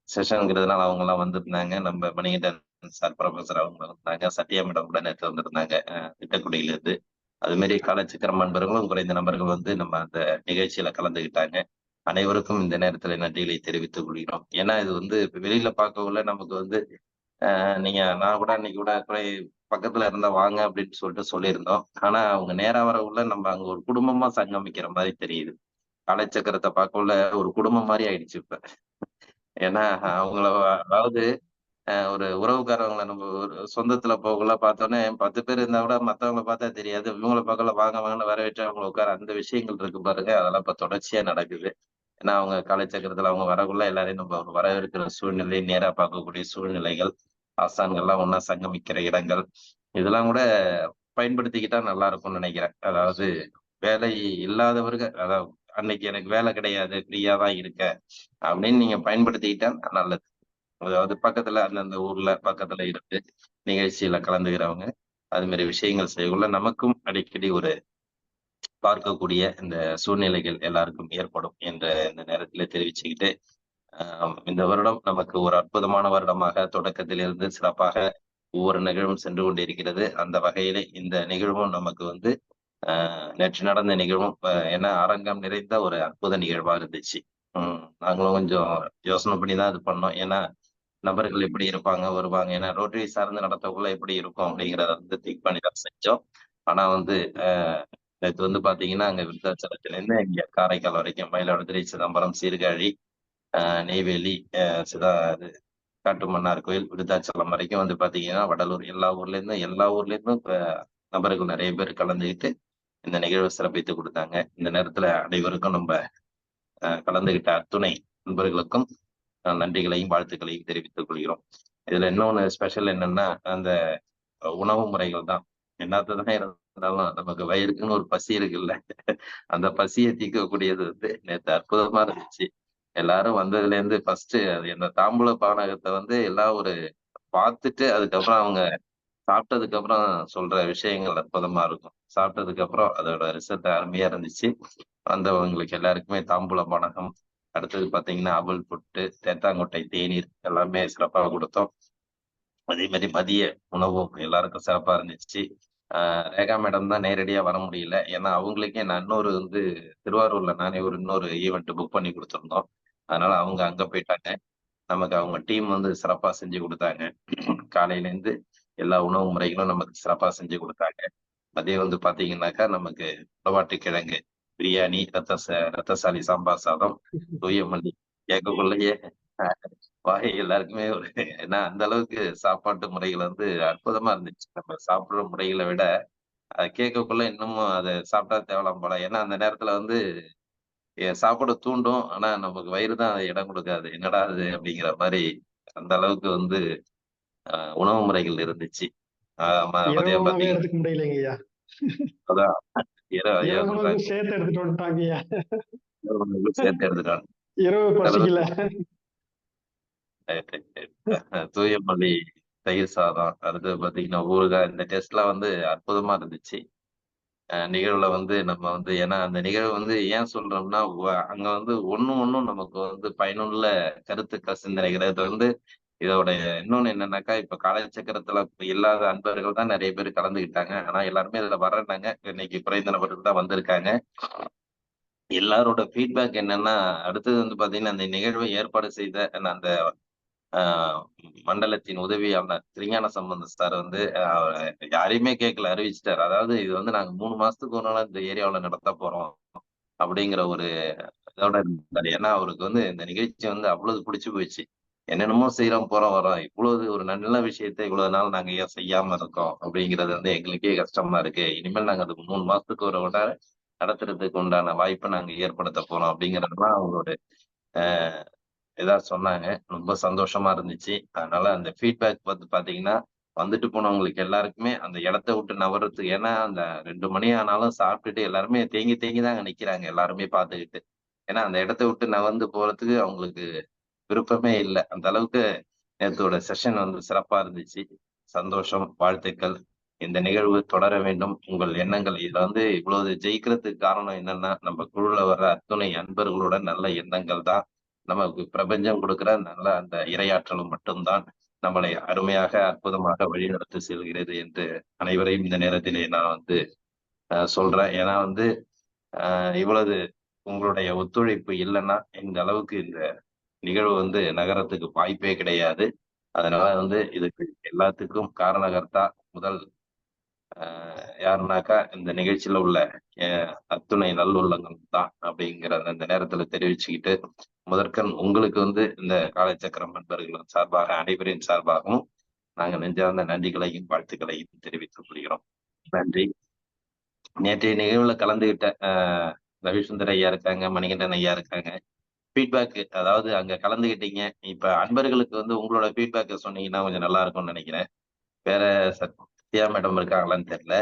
செஷனுங்கிறதுனால அவங்க எல்லாம் வந்திருந்தாங்க. நம்ம மணிகண்டன் சார் ப்ரொஃபசர் அவங்க வந்தாங்க. சத்யா மேடம் கூட நேற்று வந்திருந்தாங்க திட்டக்குடியில இருந்து. அது மாதிரி காலச்சக்கரம் அன்பர்களும் குறைந்த நபர்கள் வந்து நம்ம அந்த நிகழ்ச்சியில கலந்துகிட்டாங்க. அனைவருக்கும் இந்த நேரத்துல நன்றிகளை தெரிவித்துக் கொள்கிறோம். ஏன்னா இது வந்து வெளியில பார்க்கக்குள்ள நமக்கு வந்து நீங்க நான் கூட அன்னைக்கு கூட பக்கத்துல இருந்தா வாங்க அப்படின்னு சொல்லிட்டு சொல்லியிருந்தோம். ஆனா அவங்க நேரா வரக்குள்ள நம்ம அங்க ஒரு குடும்பமா சங்கமிக்கிற மாதிரி தெரியுது. காலச்சக்கரத்தை பார்க்கக்குள்ள ஒரு குடும்பம் மாதிரி ஆயிடுச்சு இப்ப. ஏன்னா அவங்கள அதாவது ஒரு உறவுக்காரவங்கள நம்ம ஒரு சொந்தத்துல போகக்குள்ள பார்த்தோன்னே 10 பேர் இருந்தா கூட மத்தவங்கள பார்த்தா தெரியாது. இவங்கள பார்க்கல வாங்க வாங்கன்னு வரவேற்று அவங்கள உட்கார அந்த விஷயங்கள் இருக்கு பாருங்க. அதெல்லாம் இப்ப தொடர்ச்சியா நடக்குது. ஏன்னா அவங்க காலச்சக்கரத்துல அவங்க வரக்குள்ள எல்லாரையும் நம்ம வரவேற்கிற சூழ்நிலை, நேரா பார்க்கக்கூடிய சூழ்நிலைகள், ஆசான்கள்லாம் ஒண்ணா சங்கமிக்கிற இடங்கள், இதெல்லாம் கூட பயன்படுத்திக்கிட்டா நல்லா இருக்கும்னு நினைக்கிறேன். அதாவது வேலை இல்லாதவர்கள் அதாவது அன்னைக்கு எனக்கு வேலை கிடையாது, ஃப்ரீயா தான் இருக்கேன் அப்படின்னு நீங்க பயன்படுத்திக்கிட்டா நல்லது. அதாவது பக்கத்துல அந்தந்த ஊர்ல பக்கத்துல இருந்து நிகழ்ச்சியில கலந்துக்கிறவங்க அது மாதிரி விஷயங்கள் செய்யக்குள்ள நமக்கும் அடிக்கடி ஒரு பார்க்கக்கூடிய இந்த சூழ்நிலைகள் எல்லாருக்கும் ஏற்படும் என்ற இந்த நேரத்துல தெரிவிச்சுக்கிட்டு இந்த வருடம் நமக்கு ஒரு அற்புதமான வருடமாக தொடக்கத்திலிருந்து சிறப்பாக ஒவ்வொரு நிகழ்வும் சென்று கொண்டிருக்கிறது. அந்த வகையிலே இந்த நிகழ்வும் நமக்கு வந்து நேற்று நடந்த நிகழ்வும் ஏன்னா அரங்கம் நிறைந்த ஒரு அற்புத நிகழ்வா இருந்துச்சு. நாங்களும் கொஞ்சம் யோசனை பண்ணி தான் இது பண்ணோம். ஏன்னா நபர்கள் எப்படி இருப்பாங்க, வருவாங்க. ஏன்னா ரோட்டரி சார்ந்து நடத்தக்குள்ள எப்படி இருக்கும் அப்படிங்கிறத வந்து திங்க் பண்ணி தான் செஞ்சோம். ஆனா வந்து நேற்று வந்து பாத்தீங்கன்னா அங்க விருத்தாச்சலத்திலேருந்து இங்க காரைக்கால் வரைக்கும் மயிலாடுதுறை, சிதம்பரம், சீர்காழி, நெய்வேலி, இது காட்டுமன்னார் கோயில், விருத்தாச்சலம் வரைக்கும் வந்து பாத்தீங்கன்னா வடலூர் எல்லா ஊர்ல இருந்தும் நபர்கள் நிறைய பேர் கலந்துக்கிட்டு இந்த நிகழ்வை சிறப்பித்து கொடுத்தாங்க. இந்த நேரத்துல அனைவருக்கும் நம்ம கலந்துகிட்ட அத்துணை நண்பர்களுக்கும் நன்றிகளையும் வாழ்த்துக்களையும் தெரிவித்துக் கொள்கிறோம். இதுல இன்னொன்னு ஸ்பெஷல் என்னன்னா அந்த உணவு முறைகள் தான். என்னத்தான் இருந்தாலும் நமக்கு வயிறுக்குன்னு ஒரு பசி இருக்குல்ல, அந்த பசியை தீர்க்கக்கூடியது வந்து நேற்று அற்புதமா இருந்துச்சு. எல்லாரும் வந்ததுல இருந்து ஃபர்ஸ்ட் அந்த தாம்பூல பானகத்தை வந்து எல்லாம் ஒரு பார்த்துட்டு அதுக்கப்புறம் அவங்க சாப்பிட்டதுக்கு அப்புறம் சொல்ற விஷயங்கள் அற்புதமா இருக்கும். சாப்பிட்டதுக்கு அப்புறம் அதோட ரிசல்ட் அருமையா இருந்துச்சு. வந்தவங்களுக்கு எல்லாருக்குமே தாம்பூல பானகம், அடுத்தது பாத்தீங்கன்னா அவல் புட்டு, தேத்தாங்கொட்டை தேநீர் எல்லாமே சிறப்பா கொடுத்தோம். அதே மாதிரி மதிய உணவும் எல்லாருக்கும் சிறப்பா இருந்துச்சு. ரேகா மேடம் தான் நேரடியா வர முடியல. ஏன்னா அவங்களுக்கே நான் இன்னொரு வந்து திருவாரூர்ல நானே இன்னொரு ஈவெண்ட் புக் பண்ணி கொடுத்துருந்தோம். அதனால அவங்க அங்க போயிட்டாங்க. நமக்கு அவங்க டீம் வந்து சிறப்பா செஞ்சு கொடுத்தாங்க. காலையில இருந்து எல்லா உணவு முறைகளும் நமக்கு சிறப்பா செஞ்சு கொடுத்தாங்க. அதே வந்து பாத்தீங்கன்னாக்கா நமக்கு உளவாட்டு கிழங்கு பிரியாணி, ரத்தசாலி சாம்பார் சாதம், தூய மல்லி கேட்கக்குள்ளேயே வாய் எல்லாருக்குமே ஒரு ஏன்னா அந்த அளவுக்கு சாப்பாட்டு முறைகள் வந்து அற்புதமா இருந்துச்சு. நம்ம சாப்பிடுற முறைகளை விட அதை கேட்கக்குள்ள இன்னமும் அதை சாப்பிட்டா தேவலாம் போல. ஏன்னா அந்த நேரத்துல வந்து சாப்பிட தூண்டும். ஆனா நமக்கு வயிறு தான் இடம் கொடுக்காது. என்னடா அது அப்படிங்கிற மாதிரி அந்த அளவுக்கு வந்து உணவு முறைகள் இருந்துச்சு. இரவு மதியம் உணவே பாத்தீங்கன்னா எடுத்துக்க முடியலைங்கய்யா. அதான் இரவு உணவு சொல்றாங்க சேர்த்து எடுத்துட்டு வந்துட்டாங்கய்யா. சேர்த்து எடுத்துட்டாங்க. இரவு பசிக்கல. தூய மல்லி தயிர் சாதம், அடுத்து பாத்தீங்கன்னா ஊறுகாய், இந்த டேஸ்ட் எல்லாம் வந்து அற்புதமா இருந்துச்சு. நிகழ்வுல வந்து நம்ம வந்து ஏன்னா அந்த நிகழ்வு வந்து ஏன் சொல்றோம்னா அங்க வந்து ஒண்ணும் நமக்கு வந்து பயனுள்ள கருத்துக்கள் சிந்தனைகள் இது வந்து இதோட இன்னொன்னு என்னன்னாக்கா இப்ப காலச்சக்கரத்துல இல்லாத அன்பர்கள் தான் நிறைய பேர் கலந்துக்கிட்டாங்க. ஆனா எல்லாருமே இதுல வர்றேன்னாங்க. இன்னைக்கு குறைந்த நபர்கள் தான் வந்திருக்காங்க. எல்லாரோட ஃபீட்பேக் என்னன்னா, அடுத்தது வந்து பாத்தீங்கன்னா, அந்த நிகழ்வை ஏற்பாடு செய்த அந்த ஆ மண்டலத்தின் உதவியாளர் திருஞான சம்பந்தர் சார் வந்து யாரையுமே கேட்கல அறிவிச்சுட்டாரு. அதாவது இது வந்து நாங்க 3 மாசத்துக்கு ஒரு நாளா இந்த ஏரியாவுல நடத்தப் போறோம். அப்படிங்கிற ஒரு இதோட இருந்தாரு. ஏன்னா, அவருக்கு வந்து இந்த நிகழ்ச்சி வந்து அவ்வளவு பிடிச்சு போச்சு. என்னென்னமோ செய்றோம், போறோம், வர்றோம். இவ்வளவு ஒரு நல்ல விஷயத்த இவ்வளவு நாள் நாங்க ஏன் செய்யாம இருக்கோம்? அப்படிங்கிறது வந்து எங்களுக்கே கஷ்டமா இருக்கு. இனிமேல் நாங்க அது 3 மாசத்துக்கு ஒரு விட நடத்துறதுக்கு உண்டான வாய்ப்ப நாங்க ஏற்படுத்தப் போறோம் அப்படிங்கிறதெல்லாம் அவங்களோட அ இதா சொன்னாங்க. ரொம்ப சந்தோஷமா இருந்துச்சு. அதனால அந்த ஃபீட்பேக் வந்து பார்த்தீங்கன்னா, வந்துட்டு போனவங்களுக்கு எல்லாருக்குமே அந்த இடத்த விட்டு நகர்றதுக்கு ஏன்னா, அந்த 2 மணி ஆனாலும் சாப்பிட்டுட்டு எல்லாருமே தேங்கி தேங்கி தான் அங்க நிக்கிறாங்க. எல்லாருமே பார்த்துக்கிட்டு. ஏன்னா, அந்த இடத்த விட்டு நகர்ந்து போறதுக்கு அவங்களுக்கு விருப்பமே இல்ல. அந்த அளவுக்கு நேத்தோட செஷன் வந்து சிறப்பா இருந்துச்சு. சந்தோஷம், வாழ்த்துக்கள். இந்த நிகழ்வு தொடர வேண்டும். உங்கள் எண்ணங்கள் இதுல வந்து இவ்வளவு ஜெயிக்கிறதுக்கு காரணம் என்னன்னா, நம்ம குழுல வர்ற அத்துணை அன்பர்களோட நல்ல எண்ணங்கள் தான். நமக்கு பிரபஞ்சம் கொடுக்கிற நல்ல அந்த இரையாற்றலும் மட்டும்தான் நம்மளை அருமையாக, அற்புதமாக வழிநடத்தி செல்கிறது என்று அனைவரையும் இந்த நேரத்திலே நான் வந்து சொல்றேன். ஏன்னா வந்து இவ்வளவு உங்களுடைய ஒத்துழைப்பு இல்லன்னா, இந்த அளவுக்கு இந்த நிகழ்வு வந்து நகரத்துக்கு வாய்ப்பே கிடையாது. அதனால வந்து இதுக்கு எல்லாத்துக்கும் காரணகர்த்தா முதல் யாருனாக்கா இந்த நிகழ்ச்சியில உள்ள அத்துணை நல்லுள்ளங்கள் தான் அப்படிங்கிறத இந்த நேரத்துல தெரிவிச்சுக்கிட்டு முதற்கண் உங்களுக்கு வந்து இந்த காலச்சக்கரம் நண்பர்களின் சார்பாக அனைவரின் சார்பாகவும் நாங்க நெஞ்சார்ந்த நன்றிகளையும் வாழ்த்துக்களையும் தெரிவித்துக் கொள்கிறோம். நன்றி. நேற்றைய நிகழ்வுல கலந்துகிட்ட ரவிசுந்தர் ஐயா இருக்காங்க, மணிகண்டன் ஐயா இருக்காங்க. ஃபீட்பேக் அதாவது அங்க கலந்துகிட்டீங்க. இப்ப அன்பர்களுக்கு வந்து உங்களோட ஃபீட்பேக்க சொன்னீங்கன்னா கொஞ்சம் நல்லா இருக்கும்னு நினைக்கிறேன். வேற சத்யா மேடம் இருக்காங்களான்னு தெரியல.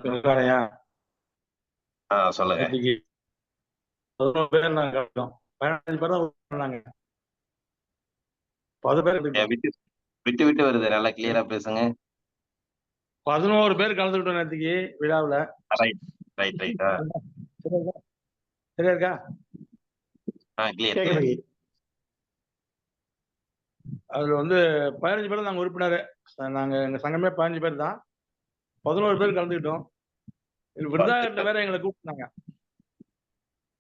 இருக்காருய்யா. சொல்லுங்க. நேத்திக்கு 11 பேர் நாங்க கலந்துட்டோம். 15 பேர் தான் பண்ணாங்க. 10 பேர் எடுத்துக்கிட்டோம். விட்டு விட்டு விட்டு வருது. நல்லா கிளியரா பேசுங்க. 11 பேர் கலந்துக்கிட்டோம் நேத்திக்கு விழாவுல. Right right right. சரியா இருக்கா? கிளியர் கேக்குதுங்க. கிளியர். அதுல வந்து 15 பேர் நாங்க உறுப்பினர். நாங்க எங்க சங்கமே 15 பேர் தான். 11 பேர் கலந்துக்கிட்டோம். விருதாகட்ல வேற எங்களை கூப்பிட்டாங்க.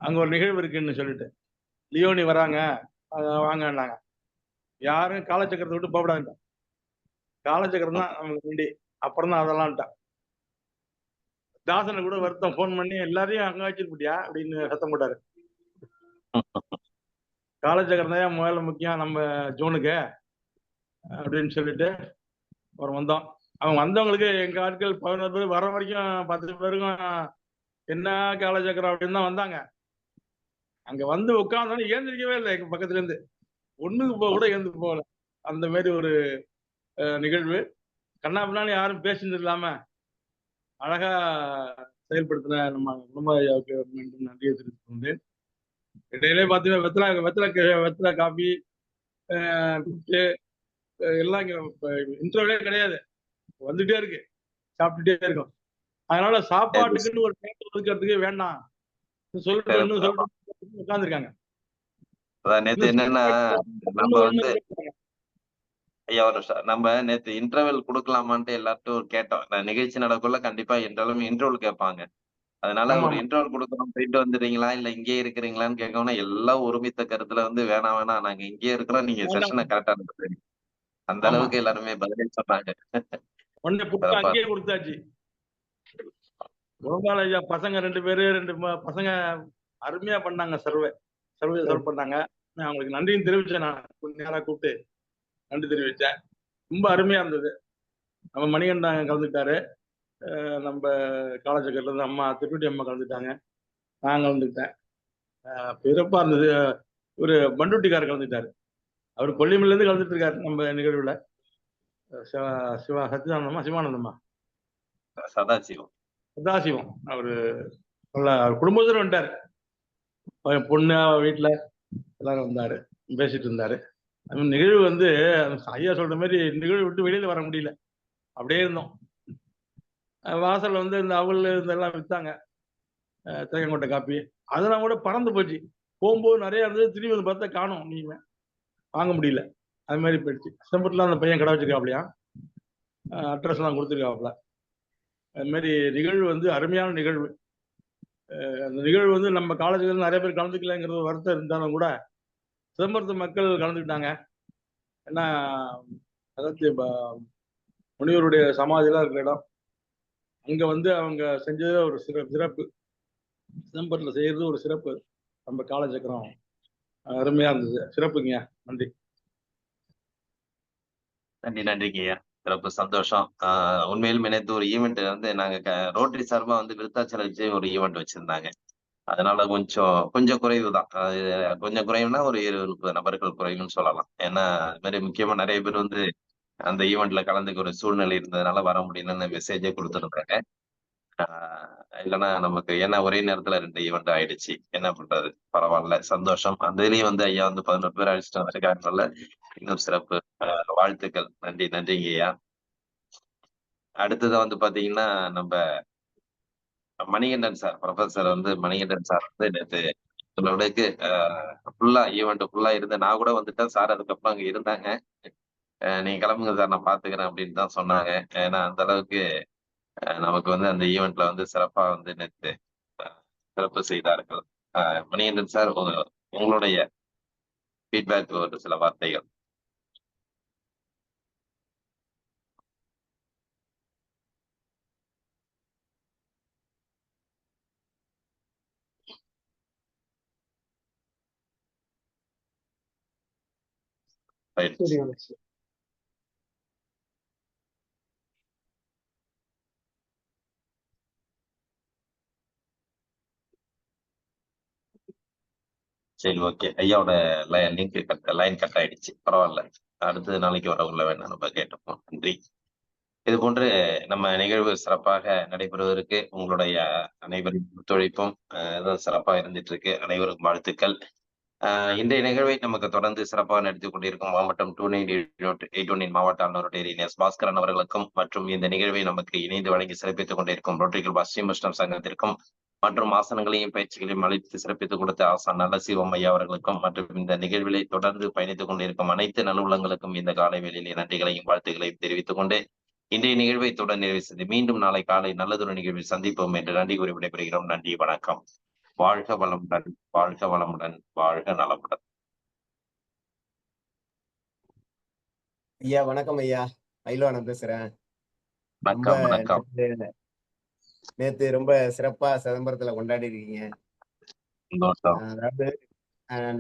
அங்க ஒரு நிகழ்வு இருக்குன்னு சொல்லிட்டு லியோனி வராங்க வாங்கன்னாங்க. யாரும் காலச்சக்கரத்தை விட்டு போகக்கூடாது. காலச்சக்கரம் தான் நமக்கு வேண்டி. அப்புறம் தான் அதெல்லாம் தாசனை கூட வருத்தம் போன் பண்ணி எல்லாரையும் அங்க வச்சிருப்பிட்டியா அப்படின்னு சத்தம் போட்டாரு. காலச்சக்கரம் தான் முதல்ல முக்கியம் நம்ம ஜோனுக்கு அப்படின்னு சொல்லிட்டு அப்புறம் வந்தோம். அவங்க வந்தவங்களுக்கு எங்க ஆட்கள் 11 பேர் வர வரைக்கும் 10 பேருக்கும் என்ன காலச்சக்கரம் அப்படின்னு தான் வந்தாங்க. அங்க வந்து உட்கார்ந்தாலும் ஏந்திரிக்கவே இல்லை எங்க பக்கத்துல இருந்து. ஒண்ணுக்கு போக கூட ஏந்து போகல. அந்த மாதிரி ஒரு நிகழ்வு. கண்ணா பின்னாலும் யாரும் பேசுனது இல்லாம அழகா செயல்படுத்தின நம்ம குடும்ப ஐயாவுக்கு மீண்டும் நன்றியை தெரிவித்துக் கொண்டேன். இடையிலே பார்த்தீங்கன்னா வெத்தலை காபி எல்லாம் இங்க இன்டர்வியூலே கிடையாது. வந்துட்டே இருக்கு, சாப்பிட்டுட்டே இருக்கும். அதனால சாப்பாட்டுக்குன்னு ஒரு நேரம் ஒதுக்கிறதுக்கு வேண்டாம் சொல்லிட்டு உட்கார்ந்துருக்காங்க. நேத்து என்னன்னா நம்ம வந்து ஐயா ஒரு நிமிஷம். நம்ம நேத்து இன்டர்வல் குடுக்கலாமான்ட்டு எல்லார்ட்டும் கேட்டோம். நிகழ்ச்சி நடக்குள்ள கண்டிப்பா இன்டர்வல் கேட்பாங்க. அதனால ஆமா ஒரு இன்டர்வல் குடுக்குறோம் போயிட்டு வந்துடுறீங்களா? இல்ல இங்கேயே இருக்கிறீங்களான்னு கேட்கவுடனே எல்லாம் ஒருமித்த கருத்துல வந்து வேணாம் நாங்க இங்கேயே இருக்கிறோம். நீங்க செஷன கரெக்டா நடத்துறீங்க. அந்த ஆமா அளவுக்கு எல்லாருமே பதிலே சொன்னாங்க. ஒண்ணு புட்டு சிறப்பா. அங்கேயே கொடுத்தாச்சு. கோபால் ஐயா பசங்க 2 பேரு 2 பசங்க அருமையா பண்ணாங்க. சர்வ் பண்ணாங்க. நான் அவங்களுக்கு நன்றியும் தெரிவிச்சேன். நான் கொஞ்ச நேரம் கூப்பிட்டு நன்றி தெரிவிச்சேன். ரொம்ப அருமையா இருந்தது. நம்ம மணிகண்டன் கலந்துட்டாரு. நம்ம காலச்சக்கரத்துல இருந்து அம்மா திருப்பதி அம்மா கலந்துட்டாங்க. நான் கலந்துக்கிட்டேன். சிறப்பா இருந்தது. ஒரு பண்டுட்டிக்காரர் கலந்துட்டாரு. அவர் கொல்லிமலையில இருந்து கலந்துட்டு இருக்காரு நம்ம நிகழ்வுல. சச்சிதானந்தமா சிவானந்தமா சதாசிவம். சதாசிவம். அவரு நல்ல குடும்பத்தோட வந்துட்டாரு. பொண்ணு வீட்டுல எல்லாரும் வந்தாரு, பேசிட்டு இருந்தாரு. நிகழ்வு வந்து ஐயா சொல்ற மாதிரி நிகழ்வு விட்டு வெளியில வர முடியல. அப்படியே இருந்தோம். வாசல்ல வந்து இந்த அவல் இதெல்லாம் வித்தாங்க. தேக்கங்கொட்டை காப்பி. அதெல்லாம் கூட பறந்து போச்சு. போகும்போது நெறைய இருந்தது. திரும்பி வந்து பார்த்தா காணோம். நீங்க வாங்க முடியல. அது மாரி போயிடுச்சு. சிதம்பரத்துல அந்த பையன் கடை வச்சிருக்காப்லயாம். அட்ரஸ்லாம் குடுத்துருக்காப்ல. அது மாரி நிகழ்வு வந்து அருமையான நிகழ்வு. அந்த நிகழ்வு வந்து நம்ம காலேஜ்ல நெறைய பேர் கலந்துக்கலங்கிறது ஒரு வருத்தம் இருந்தாலும் கூட, சிதம்பரத்து மக்கள் கலந்துக்கிட்டாங்க. ஏன்னா, அதாவது முனிவருடைய சமாதிலாம் இருக்கிற இடம். அங்க வந்து அவங்க செஞ்சது ஒரு சிறப்பு. சிதம்பரத்துல செய்யறது ஒரு சிறப்பு. நம்ம கால சக்கரம் அருமையா இருந்தது. சிறப்புங்கய்யா. நன்றி. நன்றிங்கய்யா. சிறப்பு சந்தோஷம். உண்மையிலும் நேத்து ஒரு ஈவெண்ட் வந்து நாங்க ரோட்டரி சார்பா வந்து விருத்தாச்சலம் வச்சு ஒரு ஈவெண்ட் வச்சிருந்தாங்க. அதனால கொஞ்சம் குறைவு தான். அது கொஞ்சம் குறைவுனா ஒரு 20, 30 நபர்கள் குறைவுன்னு சொல்லலாம். ஏன்னா, அது மாரி முக்கியமா நெறைய பேர் வந்து அந்த ஈவெண்ட்ல கலந்துக்க ஒரு சூழ்நிலை இருந்ததுனால வர முடியலன்னு மெசேஜே குடுத்துருந்தாங்க. இல்லன்னா நமக்கு ஏன்னா ஒரே நேரத்துல 2 ஈவெண்ட் ஆயிடுச்சு. என்ன பண்றது? பரவால்ல. சந்தோஷம். அதுலயும் வந்து ஐயா வந்து 11 பேர் அழைச்சிட்டு வந்திருக்காங்கல்ல. இன்னும் சிறப்பு. வாழ்த்துக்கள். நன்றிங்கய்யா. அடுத்ததா வந்து பாத்தீங்கன்னா, நம்ப மணிகண்டன் சார், புரொஃபசர் வந்து மணிகண்டன் சார் வந்து நேத்து எங்களோடக்கு ஃபுல்லா ஈவெண்ட் ஃபுல்லா இருந்து நான் கூட வந்துட்டேன். சார் அதுக்கப்புறம் அங்க இருந்தாங்க. நீங்க கிளம்புங்க சார் நான் பாத்துக்கிறேன் அப்படின்னு தான் சொன்னாங்க. ஏன்னா அந்த அளவுக்கு நமக்கு வந்து அந்த ஈவெண்ட்ல வந்து சிறப்பா வந்து நேத்து சிறப்பு செய்தார்கள். மணிகண்டன் சார் உங்களுடைய ஃபீட்பேக் ஒரு சில வார்த்தைகள். ரைட். சரி அலெக்ஸ். சரி, ஓகே. ஐயாவோட லைன் கட் ஆயிடுச்சு. பரவால்ல. அடுத்தது நாளைக்கு வரவங்கள வேணா நம்ம கேட்டுப்போம். நன்றி. இது போன்று நம்ம நிகழ்வு சிறப்பாக நடைபெறுவதற்கு உங்களுடைய அனைவரின் ஒத்துழைப்பும் சிறப்பா இருந்துட்டு இருக்கு. அனைவருக்கும் வாழ்த்துக்கள். இன்றைய நிகழ்வை நமக்கு தொடர்ந்து சிறப்பாக நடத்திக் கொண்டிருக்கும் மாவட்டம் 29881 மாவட்ட ஆளுநர் எஸ் பாஸ்கரன் அவர்களுக்கும் மற்றும் இந்த நிகழ்வை நமக்கு இணைந்து வழங்கி சிறப்பித்துக் கொண்டிருக்கும் ரோட்டரி கிளப் ஸ்ரீமுஷ்ணம் சங்கத்திற்கும் மற்றும் ஆசனங்களையும் பயிற்சிகளையும் அளித்து சிறப்பித்துக் கொடுத்த ஆசான் நல்ல சிவம் ஐயா அவர்களுக்கும் மற்றும் இந்த நிகழ்விலை தொடர்ந்து பயணித்துக் கொண்டிருக்கும் அனைத்து நல்வுள்ளங்களுக்கும் இந்த காலை வேளையிலே நன்றிகளையும் வாழ்த்துக்களையும் தெரிவித்துக் கொண்டு இன்றைய நிகழ்வை தொடர் நிறைவு செய்து மீண்டும் நாளை காலை நல்லதொரு நிகழ்வில் சந்திப்போம் என்று நன்றி கூறி விடைபெறுகிறோம். நன்றி, வணக்கம். வாழ்க வளமுடன், வாழ்க வளமுடன், வாழ்க நலமுடன். ஐயா வணக்கம் ஐயா. பயில்வானம் பேசுறேன். வணக்கம். நேத்து ரொம்ப சிறப்பா சிதம்பரத்துல கொண்டாடி இருக்கீங்க. அதாவது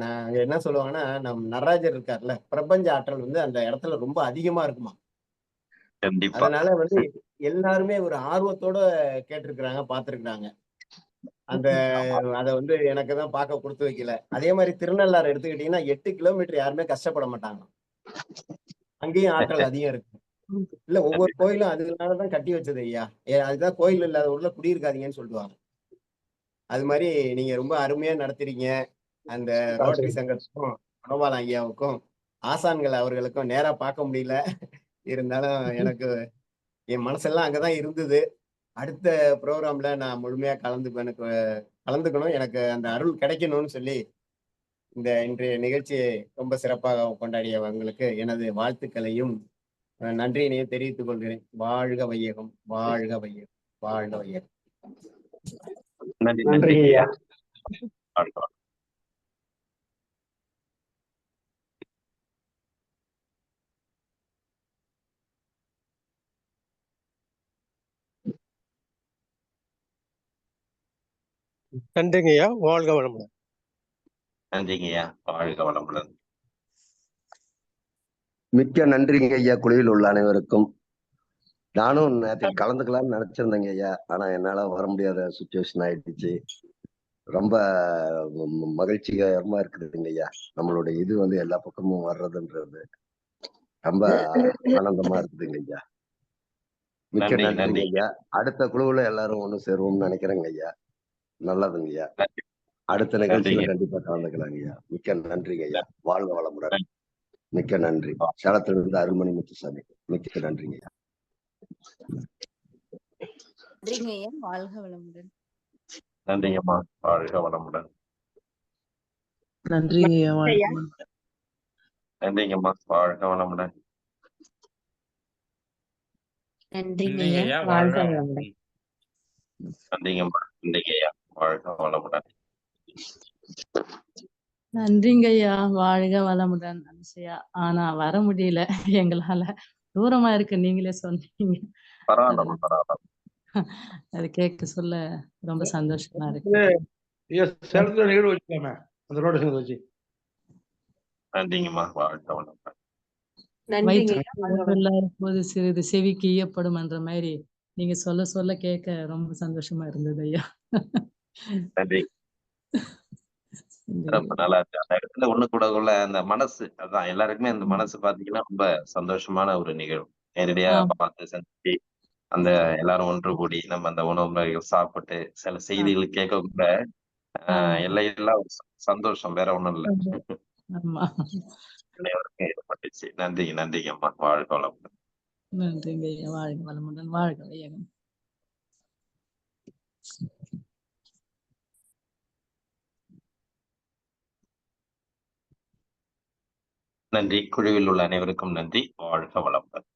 நாங்க என்ன சொல்லுவாங்கன்னா, நம் நடராஜர் இருக்காருல்ல, பிரபஞ்ச ஆற்றல் வந்து அந்த இடத்துல ரொம்ப அதிகமா இருக்குமா. அதனால வந்து எல்லாருமே ஒரு ஆர்வத்தோட கேட்டிருக்கிறாங்க, பார்த்திருக்கிறாங்க. அத வந்து எனக்கு தான் பார்க்க கொடுத்து வைக்கல. அதே மாதிரி திருநள்ளாறு எடுத்துக்கிட்டீங்கன்னா 8 கிலோமீட்டர் யாருமே கஷ்டப்பட மாட்டாங்க. அங்கேயும் ஆற்றல் அதிகம் இருக்கு. இல்ல ஒவ்வொரு கோயிலும் அதனாலதான் கட்டி வச்சது ஐயா. அதுதான் கோயில் இல்லாத ஊர்ல குடியிருக்காதீங்கன்னு சொல்லுவாங்க. அது மாதிரி நீங்க ரொம்ப அருமையா நடத்துறீங்க. அந்த ரோட்டரி சங்கத்துக்கும் மனோபால் ஐயாவுக்கும் ஆசான்கள் அவர்களுக்கும் நேரா பார்க்க முடியல. இருந்தாலும் எனக்கு என் மனசெல்லாம் அங்கதான் இருந்தது. அடுத்த ப்ரோக்ராம்ல நான் முழுமையா கலந்துக்கணும். எனக்கு அந்த அருள் கிடைக்கணும்னு சொல்லி இன்றைய நிகழ்ச்சியை ரொம்ப சிறப்பாக கொண்டாடியவங்களுக்கு எனது வாழ்த்துக்களையும் நன்றியினையும் தெரிவித்துக் கொள்கிறேன். வாழ்க வையகம், வாழ்க வையகம், வாழ்க வையகம். நன்றி ஐயா. நன்றிங்கய்யா. வாழ்க வளமுடன். நன்றிங்கய்யா. வாழ்க வளமுடன். மிக்க நன்றிங்க ஐயா. குழுவில் உள்ள அனைவருக்கும். நானும் நேற்றுக்கு கலந்துக்கலாம்னு நினைச்சிருந்தேங்க ஐயா. ஆனா என்னால வர முடியாத சுச்சுவேஷன் ஆயிடுச்சு. ரொம்ப மகிழ்ச்சிகரமா இருக்குதுங்க ஐயா. நம்மளுடைய இது வந்து எல்லா பக்கமும் வர்றதுன்றது ரொம்ப ஆனந்தமா இருக்குதுங்க ஐயா. மிக்க நன்றிங்க ஐயா. அடுத்த குழுவுல எல்லாரும் ஒண்ணு சேருவோம்னு நினைக்கிறேங்க ஐயா. நல்லதுங்க ஐயா. அடுத்த நிகழ்ச்சியில கண்டிப்பா கலந்துக்கலாங்க ஐயா. மிக்க நன்றிங்க ஐயா. வாழ்க வளமுடன். மிக்க நன்றி. சேலத்திலிருந்து அருள்மணி முத்துசாமி. மிக்க நன்றிங்க ஐயா. நன்றிங்க ஐயா, வாழ்க வளமுடன். நன்றிங்கம்மா, வாழ்க வளமுடன். நன்றிங்கய்யா, வாழ்க ஐயா. வளமுடன். நன்றிங்கம்மா, வாழ்க வளமுடன். நன்றிங்க ஐயா, வாழ்க வளமுடன். நன்றிங்கம்மா, நன்றிங்கய்யா, வாழ்க வளமுடன். நன்றிங்கய்யா, வாழ்க வளமுடன். அனுசையா, ஆனா வர முடியல எங்களால, தூரமா இருக்கு, நீங்களே சொன்னீங்க. பரவாயில்லம்மா, அதனால பரவாயில்ல. அது கேட்க சொல்ல ரொம்ப சந்தோஷமா இருக்கு. சேலத்துல நிகழ்வு வச்சுக்கலாமே அந்த ரோடு வச்சு. நன்றிங்கம்மா, வாழ்க வளமுடன். நன்றிங்க ஐயா, வாழ்க வளமுடன். வயிற்று போது சிறிது செவிக்கு ஈயப்படும் என்ற மாதிரி நீங்க சொல்ல சொல்ல கேட்க ரொம்ப சந்தோஷமா இருந்தது ஐயா. நன்றி. ரொம்ப நல்லா இருக்கு. அந்த இடத்துல ஒண்ணு கூடக்குள்ள அந்த மனசு, அதான் எல்லாருக்குமே அந்த மனசு பாத்தீங்கன்னா ரொம்ப சந்தோஷமான ஒரு நிகழ்வு. நேரடியா பார்த்து சந்திச்சு அந்த எல்லாரும் ஒன்று கூடி நம்ம அந்த உணவு முறைகள் சாப்பிட்டு சில செய்திகள் கேட்க கூட எல்லையில்லா ஒரு சந்தோஷம், வேற ஒண்ணும் இல்லை. ஆமா, அனைவருக்கும் ஏற்பட்டுச்சு. நன்றி, நன்றிங்கம்மா, வாழ்க வளமுடன். நன்றிங்க ஐயா, வாழ்க வளமுடன், வாழ்க வையகம். நன்றி. குழுவில் உள்ள அனைவருக்கும் நன்றி. வாழ்க வளமுடன்.